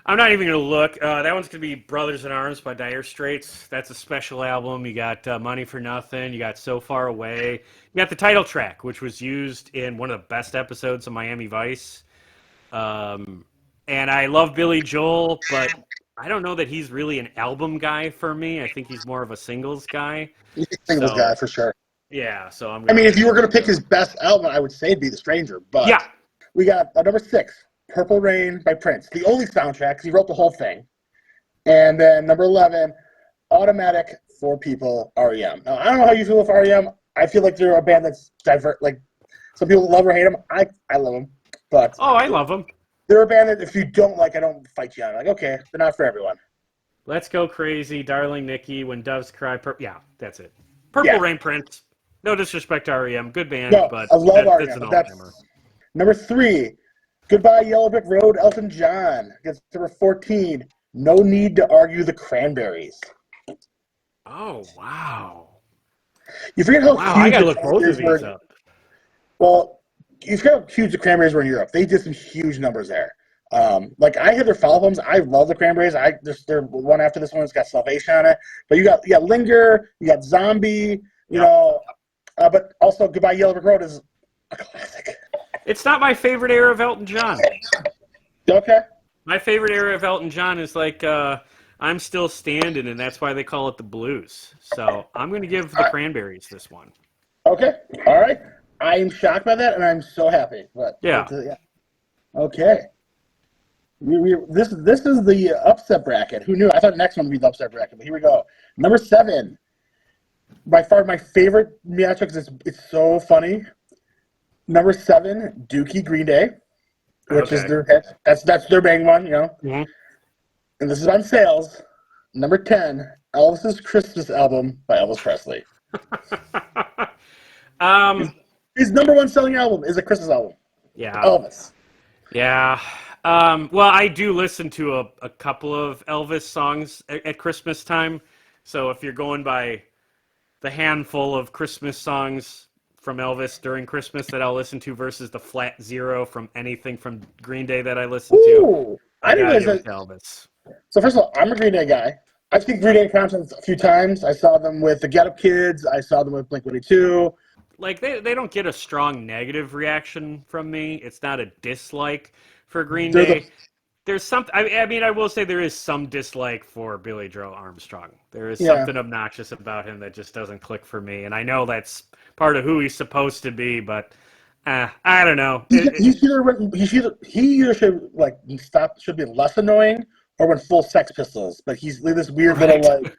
B: I'm not even going to look. That one's going to be Brothers in Arms by Dire Straits. That's a special album. You got Money for Nothing. You got So Far Away. You got the title track, which was used in one of the best episodes of Miami Vice. And I love Billy Joel, but I don't know that he's really an album guy for me. I think he's more of a singles guy.
C: He's a singles guy for sure.
B: Yeah, so
C: I mean, if you were going to pick his best album, I would say it'd be The Stranger. But
B: yeah,
C: we got number 6, Purple Rain by Prince, the only soundtrack because he wrote the whole thing. And then number 11, Automatic for People, REM. Now, I don't know how you feel with REM. I feel like they're a band that's divert. Like some people love or hate them. I love them, but
B: I love them.
C: They're a band that if you don't like, I don't fight you on. Like, okay, they're not for everyone.
B: Let's Go Crazy, Darling Nikki, When Doves Cry. Yeah, that's it. Purple Rain, Prince. No disrespect to REM, good band, but
C: I love REM.
B: That's an all-timer.
C: Number 3, Goodbye Yellow Brick Road, Elton John. Gets number 14, No Need to Argue, The Cranberries.
B: Oh, wow.
C: You forget how huge
B: I gotta look both of these up.
C: Well, you forget how huge the Cranberries were in Europe. They did some huge numbers there. Like I had their follow albums. I love the Cranberries. Their one after this one has got Salvation on it. But you got Linger, you got Zombie, you know. But also Goodbye Yellow Brick Road is a classic.
B: It's not my favorite era of Elton John.
C: Okay.
B: My favorite era of Elton John is like I'm Still Standing, and that's why they call it the blues. So I'm going to give the Cranberries this one.
C: Okay. All right. I am shocked by that, and I'm so happy. But okay. This is the upset bracket. Who knew? I thought the next one would be the upset bracket, but here we go. Number 7. By far my favorite matchup because it's so funny. Number 7, Dookie Green Day, which is their hit. That's their bang one, you know.
B: Mm-hmm.
C: And this is on sales. Number 10, Elvis's Christmas album by Elvis Presley. His number 1 selling album is a Christmas album.
B: Yeah.
C: Elvis.
B: Yeah. Well, I do listen to a couple of Elvis songs at Christmas time. So if you're going by the handful of Christmas songs from Elvis during Christmas that I'll listen to versus the flat 0 from anything from Green Day that I listen to,
C: I didn't realize that.
B: Elvis.
C: So first of all, I'm a Green Day guy. I've seen Green Day concerts a few times. I saw them with the Get Up Kids. I saw them with Blink-182.
B: Like, they don't get a strong negative reaction from me. It's not a dislike for Green Day. There's something. I mean, I will say there is some dislike for Billy Joe Armstrong. There is something obnoxious about him that just doesn't click for me, and I know that's part of who he's supposed to be, but I don't know. He either should be less annoying or went full Sex Pistols, but he's this weird little like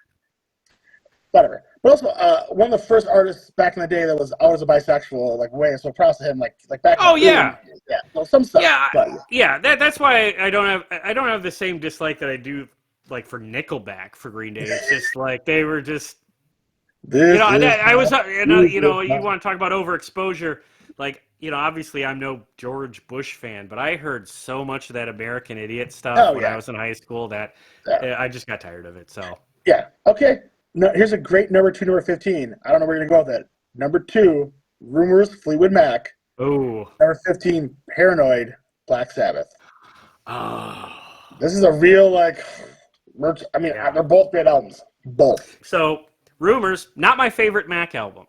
B: whatever. But also, one of the first artists back in the day that was out as a bisexual, like way so proud of him, like back. Oh yeah.
C: Well, some stuff.
B: That's why I don't have the same dislike that I do like for Nickelback for Green Day. It's just like they were just. You want to talk about overexposure, like obviously I'm no George Bush fan, but I heard so much of that American Idiot stuff when I was in high school that I just got tired of it. So
C: okay. No, here's a great number 2, number 15. I don't know where you're going to go with it. Number 2, Rumors, Fleetwood Mac.
B: Oh.
C: Number 15, Paranoid, Black Sabbath.
B: Oh.
C: This is a real they're both great albums. Both.
B: So Rumors, not my favorite Mac album.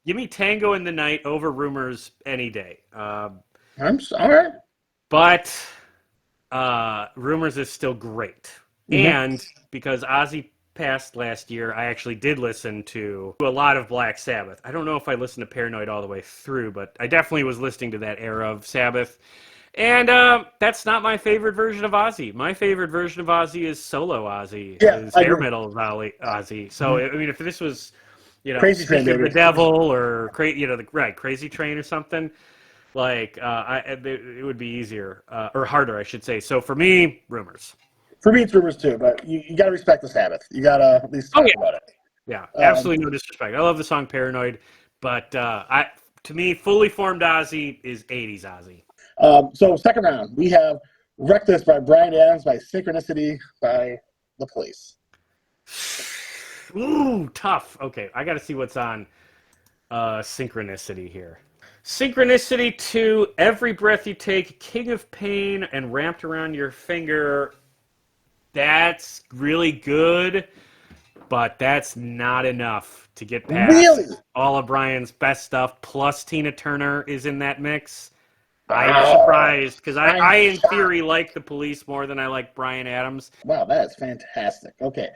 B: Give me Tango in the Night over Rumors any day.
C: I'm sorry.
B: But Rumors is still great. Mm-hmm. And because Ozzy passed last year, I actually did listen to a lot of Black Sabbath. I don't know if I listened to Paranoid all the way through, but I definitely was listening to that era of Sabbath. And that's not my favorite version of Ozzy. My favorite version of Ozzy is solo Ozzy. Is hair metal Ozzy. So I mean, if this was,
C: Crazy Train,
B: the Devil or Crazy Train or something, like it would be easier or harder, I should say. So for me, Rumors.
C: For me, it's Rumors too, but you got to respect the Sabbath. You got to at least talk about it.
B: Yeah, absolutely no disrespect. I love the song Paranoid, but to me, fully formed Ozzy is 80s Ozzy.
C: So second round, we have Reckless by Bryan Adams by Synchronicity by The Police.
B: Ooh, tough. Okay, I got to see what's on Synchronicity here. Synchronicity 2, Every Breath You Take, King of Pain, and Wrapped Around Your Finger. That's really good, but that's not enough to get past
C: Really?
B: all of Brian's best stuff. Plus Tina Turner is in that mix. I'm
C: Wow.
B: surprised, because I
C: I'm
B: in
C: shocked.
B: theory like the Police more than I like Bryan Adams.
C: Wow, that is fantastic. Okay,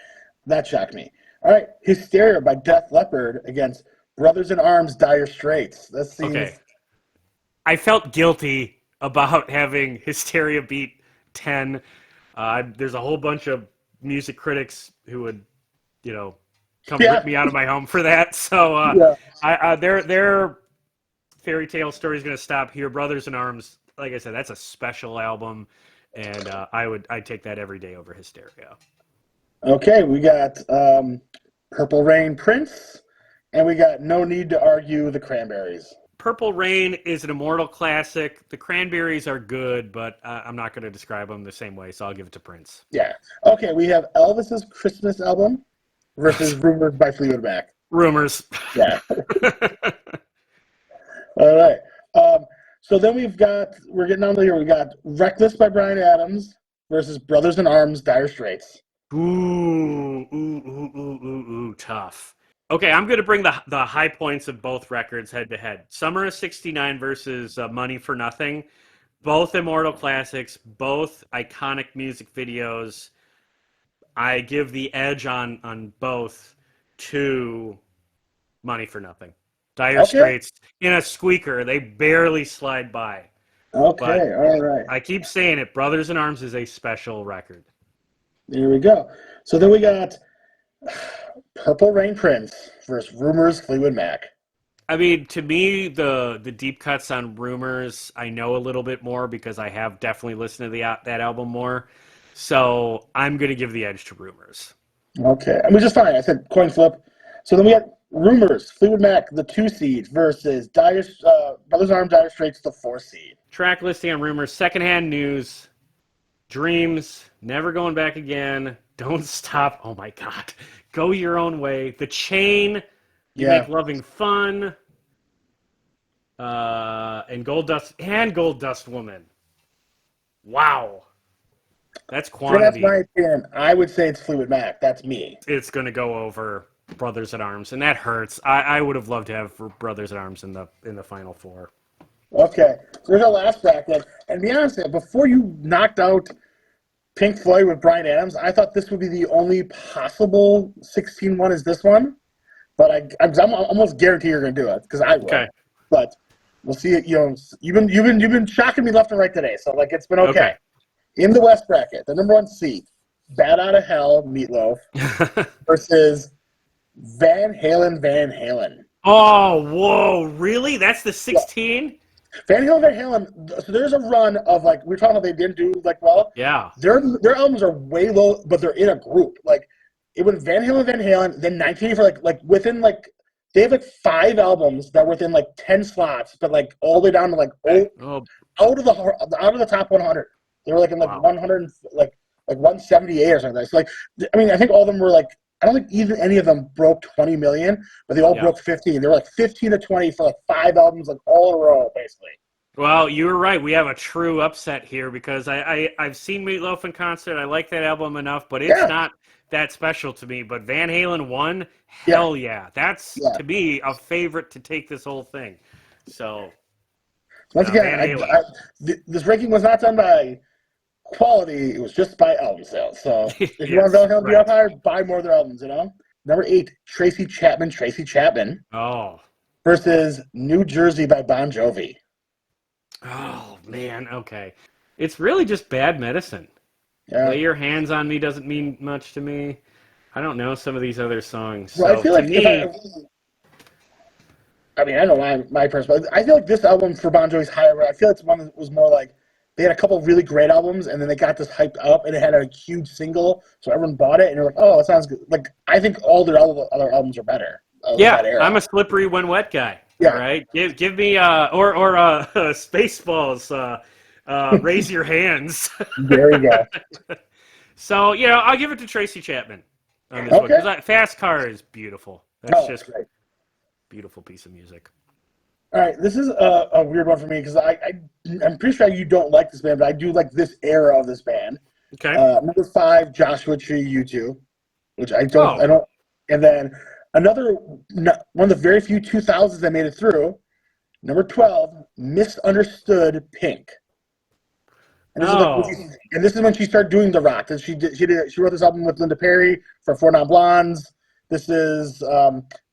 C: that shocked me. All right, Hysteria by Def Leppard against Brothers in Arms, Dire Straits. That seems...
B: Okay. I felt guilty about having Hysteria beat 10. There's a whole bunch of music critics who would, come rip me out of my home for that. So their fairy tale story is going to stop here. Brothers in Arms, like I said, that's a special album, and I'd take that every day over Hysteria.
C: Okay, we got Purple Rain, Prince, and we got No Need to Argue, the Cranberries.
B: Purple Rain is an immortal classic. The Cranberries are good, but I'm not going to describe them the same way, so I'll give it to Prince.
C: Yeah. Okay, we have Elvis's Christmas album versus Rumors by Fleetwood Mac.
B: Rumors.
C: Yeah. All right. So then we're getting on to here. We got Reckless by Bryan Adams versus Brothers in Arms, Dire Straits.
B: Ooh, tough. Okay, I'm going to bring the high points of both records head to head. Summer of '69 versus Money for Nothing. Both immortal classics, both iconic music videos. I give the edge on both to Money for Nothing. Dire Straits in a squeaker. They barely slide by.
C: Okay, all right.
B: I keep saying it. Brothers in Arms is a special record.
C: There we go. So then we got Purple Rain, Prince versus Rumors, Fleetwood Mac.
B: I mean, to me, the deep cuts on Rumors, I know a little bit more because I have definitely listened to that album more. So I'm going to give the edge to Rumors.
C: Okay. I mean, just fine. I said coin flip. So then we got Rumors, Fleetwood Mac, the 2 seed versus Brothers in Arms, Dire Straits, the 4 seed.
B: Track listing on Rumors, Secondhand News, Dreams, Never Going Back Again, Don't Stop, oh my God, Go Your Own Way, The Chain, You Make Loving Fun, and Gold Dust Woman. Wow. That's quantity.
C: So that's my opinion. I would say it's Fleetwood Mac. That's me.
B: It's going to go over Brothers at Arms, and that hurts. I would have loved to have Brothers at Arms in the Final Four.
C: Okay, so there's our last bracket. And to be honest, before you knocked out Pink Floyd with Bryan Adams, I thought this would be the only possible 16 one is this one. But I'm almost guarantee you're going to do it because I will. Okay. But we'll see it. You've been shocking me left and right today, so it's been okay. In the West bracket, the number 1 seed, Bat Out of Hell, Meatloaf versus Van Halen.
B: Oh, whoa, really? That's the 16?
C: Yeah. Van Halen, so there's a run of, we were talking about they didn't do, well.
B: Yeah.
C: Their albums are way low, but they're in a group. It went Van Halen, then 1984, within, they have, 5 albums that were within, 10 slots, but, all the way down to, out of the top 100. They were, in, 100, 178 or something. So, I think all of them were, I don't think even any of them broke 20 million, but they all broke 15. They were 15 to 20 for 5 albums, all in a row, basically.
B: Well, you were right. We have a true upset here because I've seen Meatloaf in concert. I like that album enough, but it's not that special to me. But Van Halen won. Hell yeah. That's, to me, a favorite to take this whole thing. So,
C: once again, this ranking was not done by quality, it was just by album sales. So if you want Van Halen to be up higher, buy more of their albums, Number 8, Tracy Chapman.
B: Oh.
C: Versus New Jersey by Bon Jovi.
B: Oh, man, okay. It's really just Bad Medicine. Yeah. Lay Your Hands on Me doesn't mean much to me. I don't know some of these other songs.
C: Well,
B: so
C: I feel I know my personal, I feel this album for Bon Jovi's higher. I feel it's one that was more they had a couple of really great albums, and then they got this hyped up, and it had a huge single, so everyone bought it, and they're oh, it sounds good. I think all their other albums are better.
B: I'm a Slippery When Wet guy. Yeah. All right, give me or Spaceballs. Raise Your Hands.
C: There you go.
B: So I'll give it to Tracy Chapman on this one because Fast Car is beautiful. That's just great. Beautiful piece of music.
C: All right, this is a weird one for me because I'm pretty sure you don't like this band, but I do like this era of this band.
B: Okay.
C: Number 5, Joshua Tree, U2, which I
B: Oh.
C: don't, and then another one of the very few 2000s that made it through. Number 12, Misunderstood, Pink. And this is when she started doing the rock. She wrote this album with Linda Perry for Four Non Blondes. This is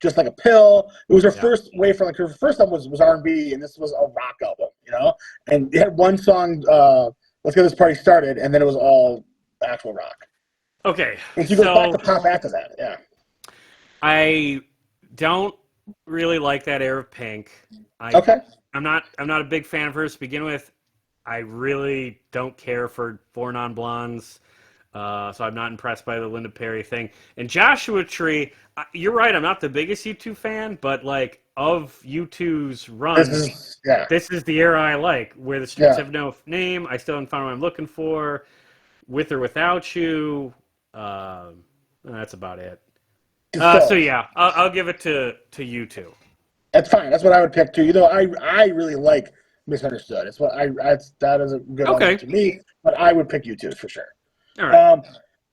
C: Just Like a Pill. It was her first way from her first album was R&B, and this was a rock album, you know. And it had one song, "Let's Get This Party Started," and then it was all actual rock.
B: Okay,
C: and she goes back to pop after that. Yeah,
B: I don't really like that era of Pink. I'm not a big fan of hers to begin with. I really don't care for Four Non Blondes. So I'm not impressed by the Linda Perry thing. And Joshua Tree, you're right, I'm not the biggest U2 fan, but like of U2's run, this is the era I like, where the streets have no name, I still haven't found what I'm looking for, With or Without You, that's about it. So yeah, I'll give it to U2.
C: That's fine. That's what I would pick too. You know, I really like Misunderstood. It's what that is a good one to me, but I would pick U2 for sure.
B: All right.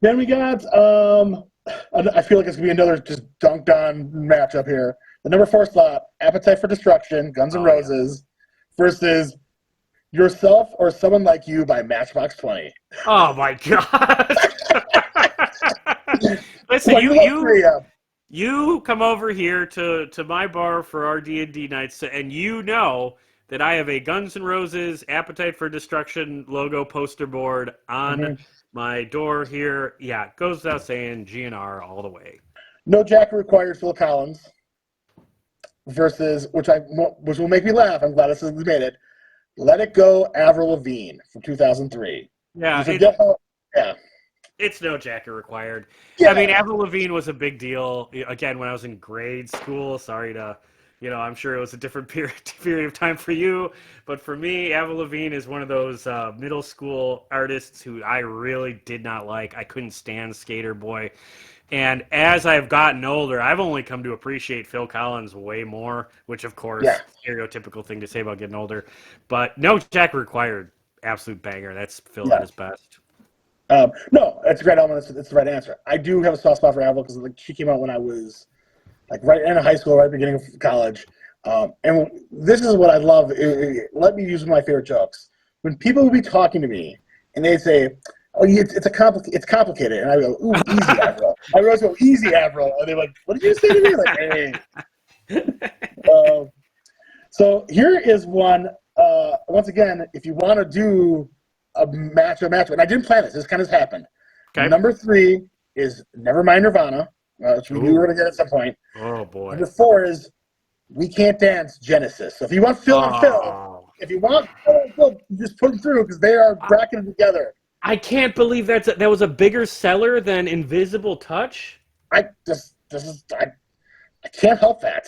C: Then we got, I feel like it's going to be another just dunked on matchup here. The number 4 slot, Appetite for Destruction, Guns N' Roses, versus Yourself or Someone Like You by Matchbox 20.
B: Oh, my God. Listen, you come over here to my bar for our D&D nights, and you know that I have a Guns N' Roses Appetite for Destruction logo poster board on my door here. Yeah, goes without saying, GNR all the way.
C: No Jacket Required, Phil Collins, versus, which will make me laugh, I'm glad we made it, Let It Go, Avril Lavigne from 2003.
B: Yeah, it's no Jacket Required. Yeah. I mean, Avril Lavigne was a big deal, again, when I was in grade school. Sorry to... I'm sure it was a different period of time for you, but for me, Avril Lavigne is one of those middle school artists who I really did not like. I couldn't stand Skater Boy. And as I've gotten older, I've only come to appreciate Phil Collins way more, which, of course, stereotypical thing to say about getting older. But No Jacket Required, absolute banger. That's Phil at his best.
C: No, it's a great album. It's the right answer. I do have a soft spot for Avril because she came out when I was... right in high school, right at the beginning of college. And this is what I love. Let me use one of my favorite jokes. When people would be talking to me and they'd say, "Oh, it's complicated," and I go, "Ooh, easy, Avril." I always go, "Easy, Avril," and they're like, "What did you say to me?" Like, hey. So here is one. Once again, if you want to do a matchup, and I didn't plan this. This kind of happened. Okay. Number 3 is Nevermind Nirvana. Which we knew we were going to get at some point.
B: Oh, boy.
C: Number 4 is We Can't Dance, Genesis. So if you want Phil and Phil, just put them through because they are bracketed together.
B: I can't believe that was a bigger seller than Invisible Touch.
C: I can't help that.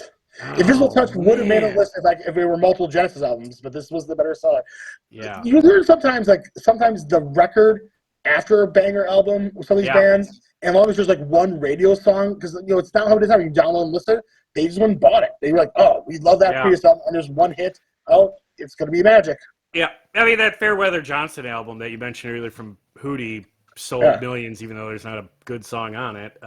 C: Invisible Touch would have made a list if there were multiple Genesis albums, but this was the better seller.
B: Yeah.
C: You learn sometimes the record after a banger album with some of these bands. And as long as there's like one radio song, because it's not how it is now. You download and listen. They just went and bought it. They were like, "Oh, we love that previous album," and there's one hit. Oh, it's gonna be magic.
B: Yeah, I mean that Fairweather Johnson album that you mentioned earlier from Hootie sold millions, even though there's not a good song on it.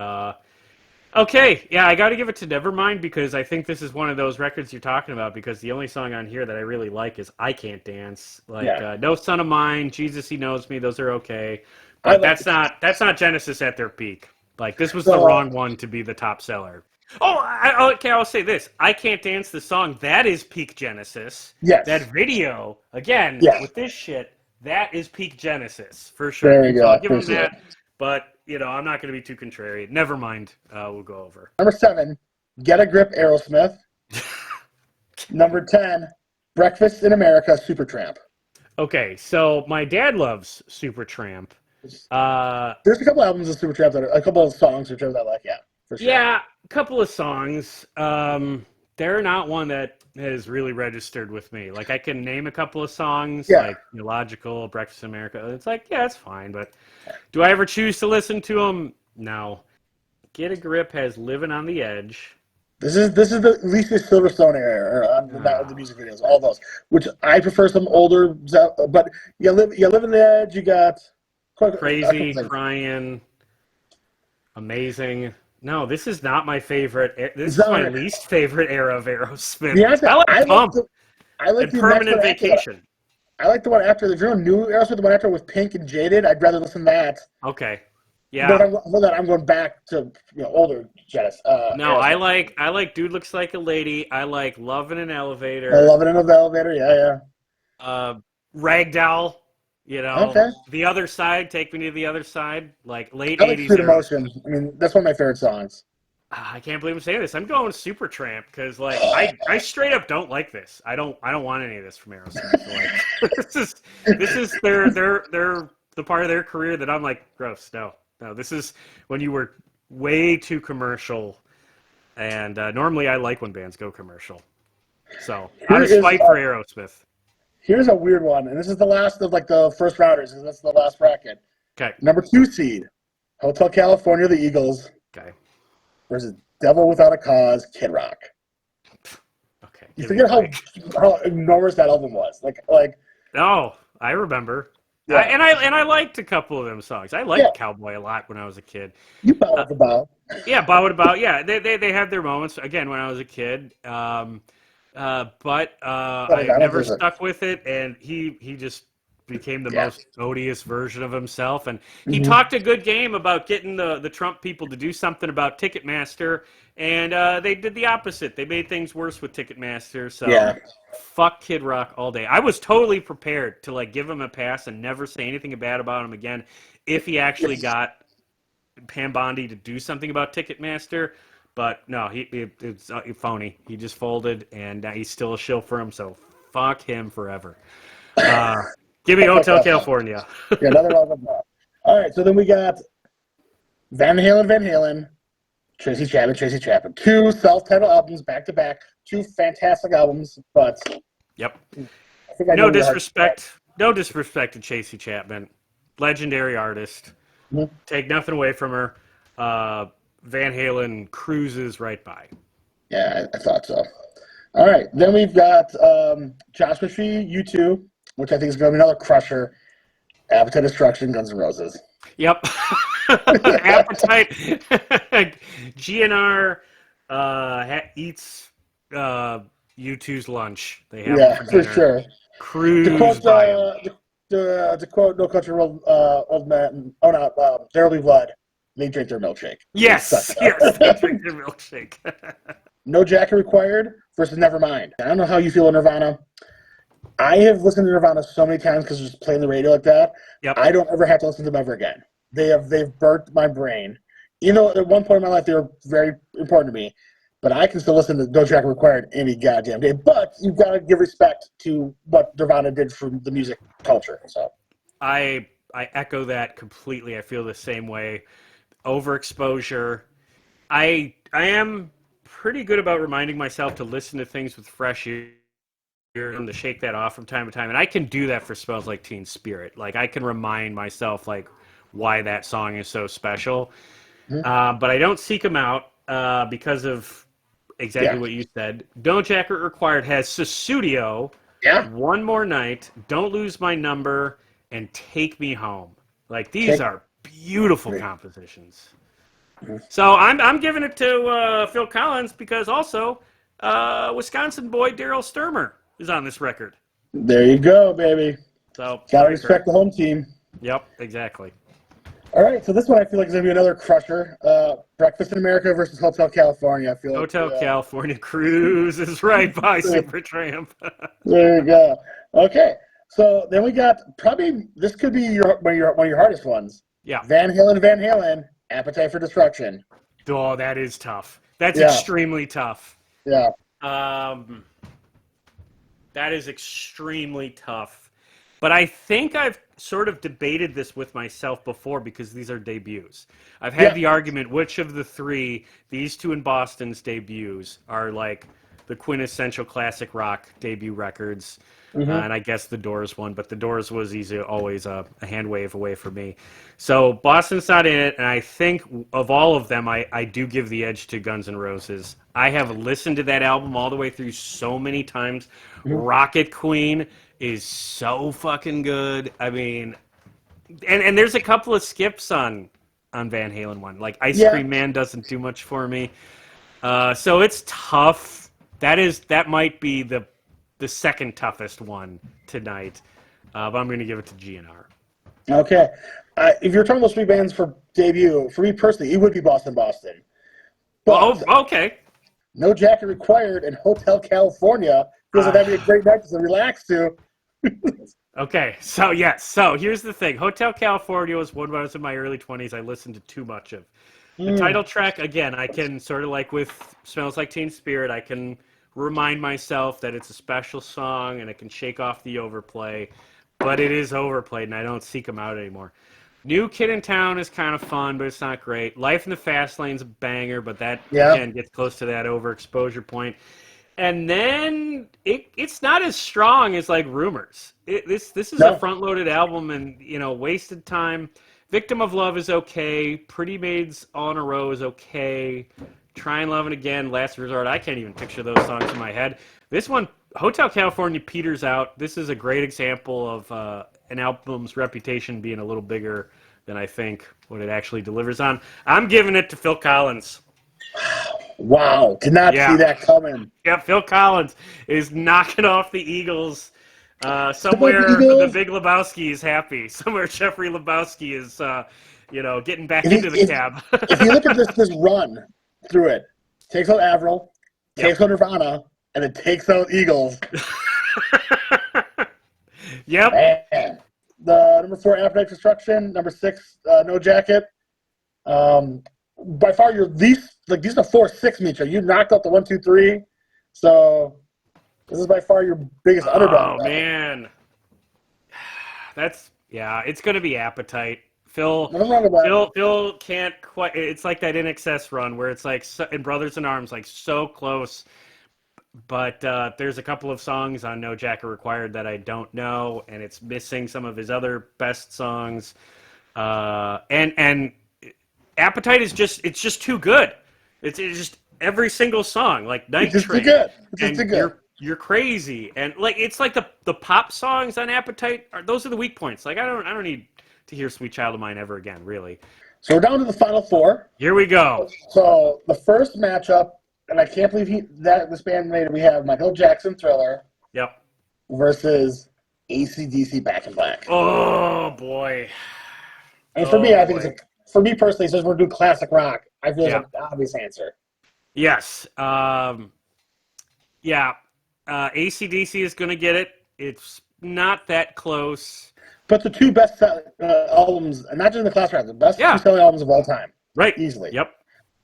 B: Okay, yeah, I got to give it to Nevermind because I think this is one of those records you're talking about. Because the only song on here that I really like is "I Can't Dance." No Son of Mine, Jesus He Knows Me. Those are okay. But that's not Genesis at their peak. Like, this was the wrong one to be the top seller. I'll say this. I Can't Dance, the song, that is peak Genesis.
C: Yes.
B: That video, again, with this shit, that is peak Genesis, for sure.
C: There you go.
B: I'll give them that. But, I'm not going to be too contrary. Never mind. We'll go over.
C: Number 7, Get a Grip, Aerosmith. Number 10, Breakfast in America, Supertramp.
B: Okay, so my dad loves Supertramp.
C: There's a couple albums of Supertramp a couple of songs that I like, for sure.
B: Yeah, a couple of songs. They're not one that has really registered with me. Like, I can name a couple of songs, like Illogical, Breakfast in America. It's like, it's fine, but do I ever choose to listen to them? No. Get a Grip has Living on the Edge.
C: This is the at least the Silverstone era or the music videos, all those. Which I prefer some older, but you live in the edge. You got
B: Crazy, Crying, Amazing. No, this is not my favorite. This is my least favorite era of Aerosmith. I like Pump and Permanent Vacation.
C: I like the one after the new Aerosmith, the one after with Pink and Jaded. I'd rather listen to that.
B: Okay. Yeah.
C: But I'm going back to older Genesis.
B: No, Aerosmith. I like Dude Looks Like a Lady. I like Love in an Elevator.
C: I love it in an elevator. Yeah.
B: Ragdoll.
C: Okay.
B: The Other Side. Take Me to the Other Side. Like late
C: I like
B: 80s.
C: Sweet Emotion. I mean, that's one of my favorite songs.
B: I can't believe I'm saying this. I'm going Supertramp because like I straight up don't like this. I don't want any of this from Aerosmith. Like, this is their the part of their career that I'm like, gross. No, this is when you were way too commercial. And normally I like when bands go commercial. So out of spite for Aerosmith.
C: Here's a weird one, and this is the last of like the first rounders, and that's the last bracket.
B: Okay.
C: Number 2 seed, Hotel California, the Eagles.
B: Okay.
C: Versus Devil Without a Cause, Kid Rock.
B: Okay.
C: You forget how enormous that album was. Like.
B: No, I remember. Yeah. And I liked a couple of them songs. I liked Cowboy a lot when I was a kid.
C: You Bow with the Bow.
B: Yeah, Bow with the Bow. Yeah, they had their moments again when I was a kid. But I never stuck with it, and he just became the most odious version of himself. And he talked a good game about getting the Trump people to do something about Ticketmaster, and they did the opposite. They made things worse with Ticketmaster. So fuck Kid Rock all day. I was totally prepared to like give him a pass and never say anything bad about him again if he actually got Pam Bondi to do something about Ticketmaster. But no, it's phony. He just folded, and he's still a shill for him. So fuck him forever. Give me Hotel California.
C: Another one. All right, so then we got Van Halen, Tracy Chapman. 2 self-titled albums back to back. 2 fantastic albums, but
B: no disrespect to Tracy Chapman, legendary artist. Mm-hmm. Take nothing away from her. Van Halen cruises right by.
C: Yeah, I thought so. All right, then we've got Joshua Tree, U2, which I think is going to be another crusher. Appetite Destruction, Guns N' Roses.
B: Yep. Appetite. GNR eats U2's lunch. They have
C: for sure.
B: Cruise by
C: to quote No Country Road, Old Man, There Will Be Blood. They drink their milkshake.
B: Yes, they drink their milkshake.
C: No Jacket Required versus Nevermind. I don't know how you feel in Nirvana. I have listened to Nirvana so many times because just playing the radio like that.
B: Yep.
C: I don't ever have to listen to them ever again. They've burnt my brain. You know, at one point in my life they were very important to me, but I can still listen to No Jacket Required any goddamn day. But you've got to give respect to what Nirvana did for the music culture. So
B: I echo that completely. I feel the same way. Overexposure. I am pretty good about reminding myself to listen to things with fresh ear and to shake that off from time to time. And I can do that for Smells Like Teen Spirit. Like I can remind myself like why that song is so special. Mm-hmm. But I don't seek them out because of exactly what you said. No Jacket Required has Sussudio, One More Night, Don't Lose My Number, and Take Me Home. Like these are beautiful compositions. So I'm giving it to Phil Collins because also Wisconsin boy Daryl Sturmer is on this record.
C: There you go, baby.
B: So
C: gotta respect the home team.
B: Yep, exactly.
C: All right, so this one I feel like is gonna be another crusher. Breakfast in America versus Hotel California. I feel
B: Hotel California cruises right by Supertramp.
C: There you go. Okay, so then we got this could be one of your hardest ones.
B: Yeah.
C: Van Halen, Appetite for Destruction.
B: Oh, that is tough. That's extremely tough.
C: Yeah.
B: That is extremely tough. But I think I've sort of debated this with myself before because these are debuts. I've had the argument which of the three, these two in Boston's debuts, are like the quintessential classic rock debut records.
C: Mm-hmm.
B: And I guess the Doors one, but the Doors was always a hand wave away for me. So Boston's not in it, and I think of all of them, I do give the edge to Guns N' Roses. I have listened to that album all the way through so many times.
C: Mm-hmm.
B: Rocket Queen is so fucking good. I mean, and there's a couple of skips on Van Halen one. Like Ice Cream Man doesn't do much for me. So it's tough. That might be the second toughest one tonight, but I'm going to give it to GNR.
C: Okay. If you're talking those three bands for debut, for me personally, it would be Boston. But
B: Okay.
C: No Jacket Required and Hotel California feels like that'd be a great night to relax to.
B: Okay, so yes. So here's the thing. Hotel California was one when I was in my early 20s I listened to too much of. The title track, again, I can sort of like with Smells Like Teen Spirit, I can remind myself that it's a special song and it can shake off the overplay, but it is overplayed and I don't seek them out anymore. New Kid in Town is kind of fun, but it's not great. Life in the Fast Lane's a banger, but that again gets close to that overexposure point. And then it's not as strong as like Rumors. This is a front-loaded album, and Wasted Time. Victim of Love is okay. Pretty Maids All in a Row is okay. Try and Lovin' Again, Last Resort. I can't even picture those songs in my head. This one, Hotel California, peters out. This is a great example of an album's reputation being a little bigger than I think what it actually delivers on. I'm giving it to Phil Collins.
C: Wow, did not see that coming.
B: Yeah, Phil Collins is knocking off the Eagles. Somewhere the Big Lebowski is happy. Somewhere Jeffrey Lebowski is, getting back into the cab.
C: If you look at this run through it, takes out Avril, takes out Nirvana, and it takes out Eagles.
B: Yep.
C: Man. The number 4, Appetite for Destruction. Number 6, No Jacket. By far your least, these are 4-6 meter. You knocked out the 1, 2, 3. So this is by far your biggest underdog.
B: Oh man, it's going to be Appetite. Phil can't quite. It's like that In Excess run where it's like in Brothers in Arms, like so close. But there's a couple of songs on No Jacket Required that I don't know, and it's missing some of his other best songs. And Appetite is just too good. It's just every single song, like Night Train.
C: It's too good.
B: You're crazy, and like it's like the pop songs on Appetite those are the weak points. Like I don't need to hear Sweet Child of Mine ever again, really.
C: So we're down to the final 4.
B: Here we go.
C: So the first matchup, and I can't believe this band made it. We have Michael Jackson, Thriller.
B: Yep.
C: Versus AC/DC, Back in Black.
B: Oh boy.
C: And for me, I think for me personally, since we're doing classic rock, I feel it's an obvious answer.
B: Yes. AC/DC is going to get it. It's not that close.
C: But the two best albums, and not just in the classic rock, the best 2 selling albums of all time.
B: Right.
C: Easily.
B: Yep.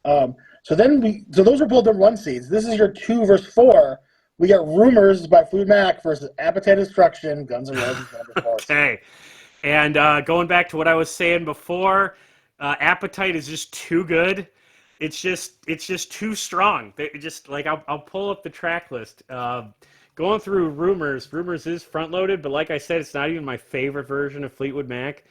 C: So those are both the 1 seeds. This is your 2 versus 4. We got Rumors by Fleetwood Mac versus Appetite Destruction, Guns N' Roses number 4.
B: Okay. And going back to what I was saying before, Appetite is just too good. It's just too strong. I'll pull up the track list. Going through Rumors is front loaded, but like I said, it's not even my favorite version of Fleetwood Mac.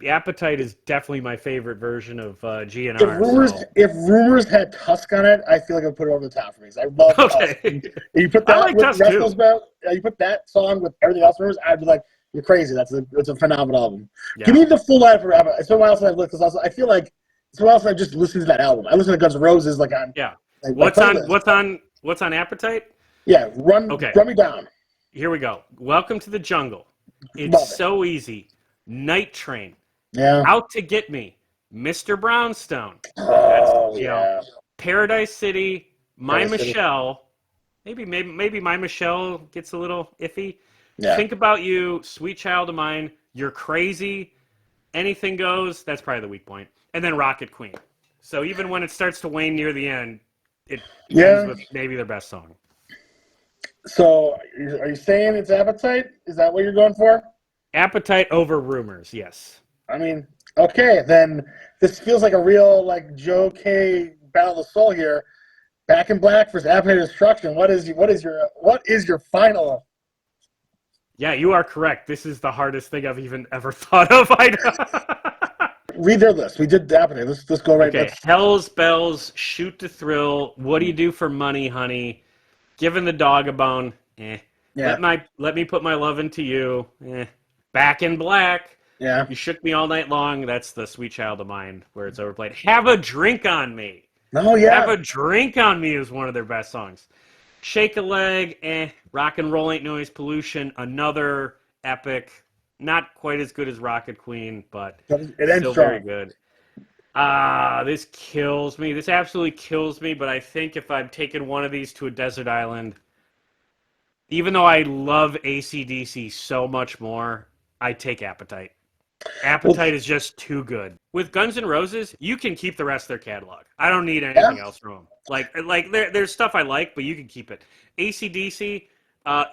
B: Appetite is definitely my favorite version of GNR.
C: If Rumors had Tusk on it, I feel like I would put it over the top for me. I love Tusk. You put that with Tusk too. You put that song with everything else Rumors, I'd be like, you're crazy. It's a phenomenal album. Yeah. Give me the full lineup for Appetite. It's been a while since I've listened, because I feel like it's been a while since I just listened to that album. I listen to Guns N' Roses on
B: What's on Appetite?
C: Yeah, run me down.
B: Here we go. Welcome to the Jungle. It's so easy. Night Train.
C: Yeah.
B: Out to Get Me. Mr. Brownstone. Paradise City. My Michelle. Maybe My Michelle gets a little iffy. Yeah. Think About You. Sweet Child of Mine. You're Crazy. Anything Goes. That's probably the weak point. And then Rocket Queen. So even when it starts to wane near the end, it ends with maybe their best song.
C: So are you saying it's Appetite? Is that what you're going for?
B: Appetite over Rumors, yes.
C: I mean, okay, then this feels like a real Joe K. Battle of the Soul here. Back in Black versus Appetite of Destruction. What is your final?
B: Yeah, you are correct. This is the hardest thing I've even ever thought of.
C: Read their list. We did Appetite. Let's go right.
B: Okay, Hell's Bells, Shoot to Thrill, What Do You Do for Money, Honey, Giving the Dog a Bone, eh.
C: Yeah.
B: Let me put my love into you, eh. Back in Black,
C: Yeah.
B: You Shook Me All Night Long. That's the Sweet Child of Mine where it's overplayed. Have a Drink on Me.
C: No, yeah.
B: Have a Drink on Me is one of their best songs. Shake a Leg, eh. Rock and Roll Ain't Noise Pollution, another epic. Not quite as good as Rocket Queen, but still very good. This kills me. This absolutely kills me, but I think if I'm taking one of these to a desert island, even though I love AC/DC so much more, I take Appetite. Appetite is just too good. With Guns N' Roses, you can keep the rest of their catalog. I don't need anything else from them. Like there's stuff I like, but you can keep it. AC/DC,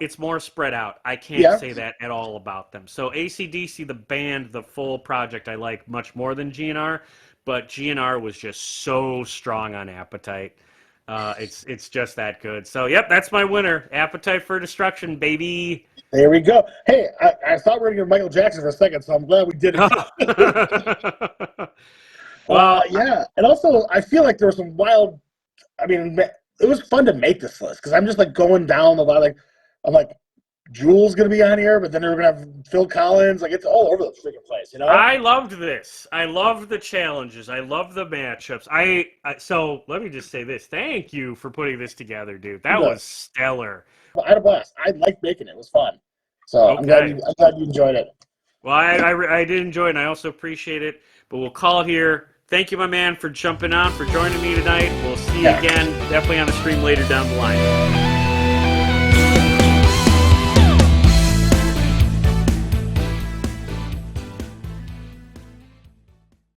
B: it's more spread out. I can't say that at all about them. So AC/DC, the band, the full project, I like much more than GNR, but GNR was just so strong on Appetite. It's just that good. So, yep, that's my winner. Appetite for Destruction, baby.
C: There we go. Hey, I thought we were going to Michael Jackson for a second, so I'm glad we did it.
B: Well,
C: yeah. And also, I feel like there was some wild, I mean, it was fun to make this list because I'm just like going down the line. Like, I'm like, Jewel's going to be on here, but then they're going to have Phil Collins. Like, it's all over the freaking place, you know?
B: I loved this. I loved the challenges. I loved the matchups. So let me just say this. Thank you for putting this together, dude. That was stellar.
C: I had a blast. I liked making it. It was fun. So I'm glad you enjoyed it.
B: Well, I did enjoy it, and I also appreciate it. But we'll call it here. Thank you, my man, for jumping on, for joining me tonight. We'll see you again, definitely on the stream later down the line.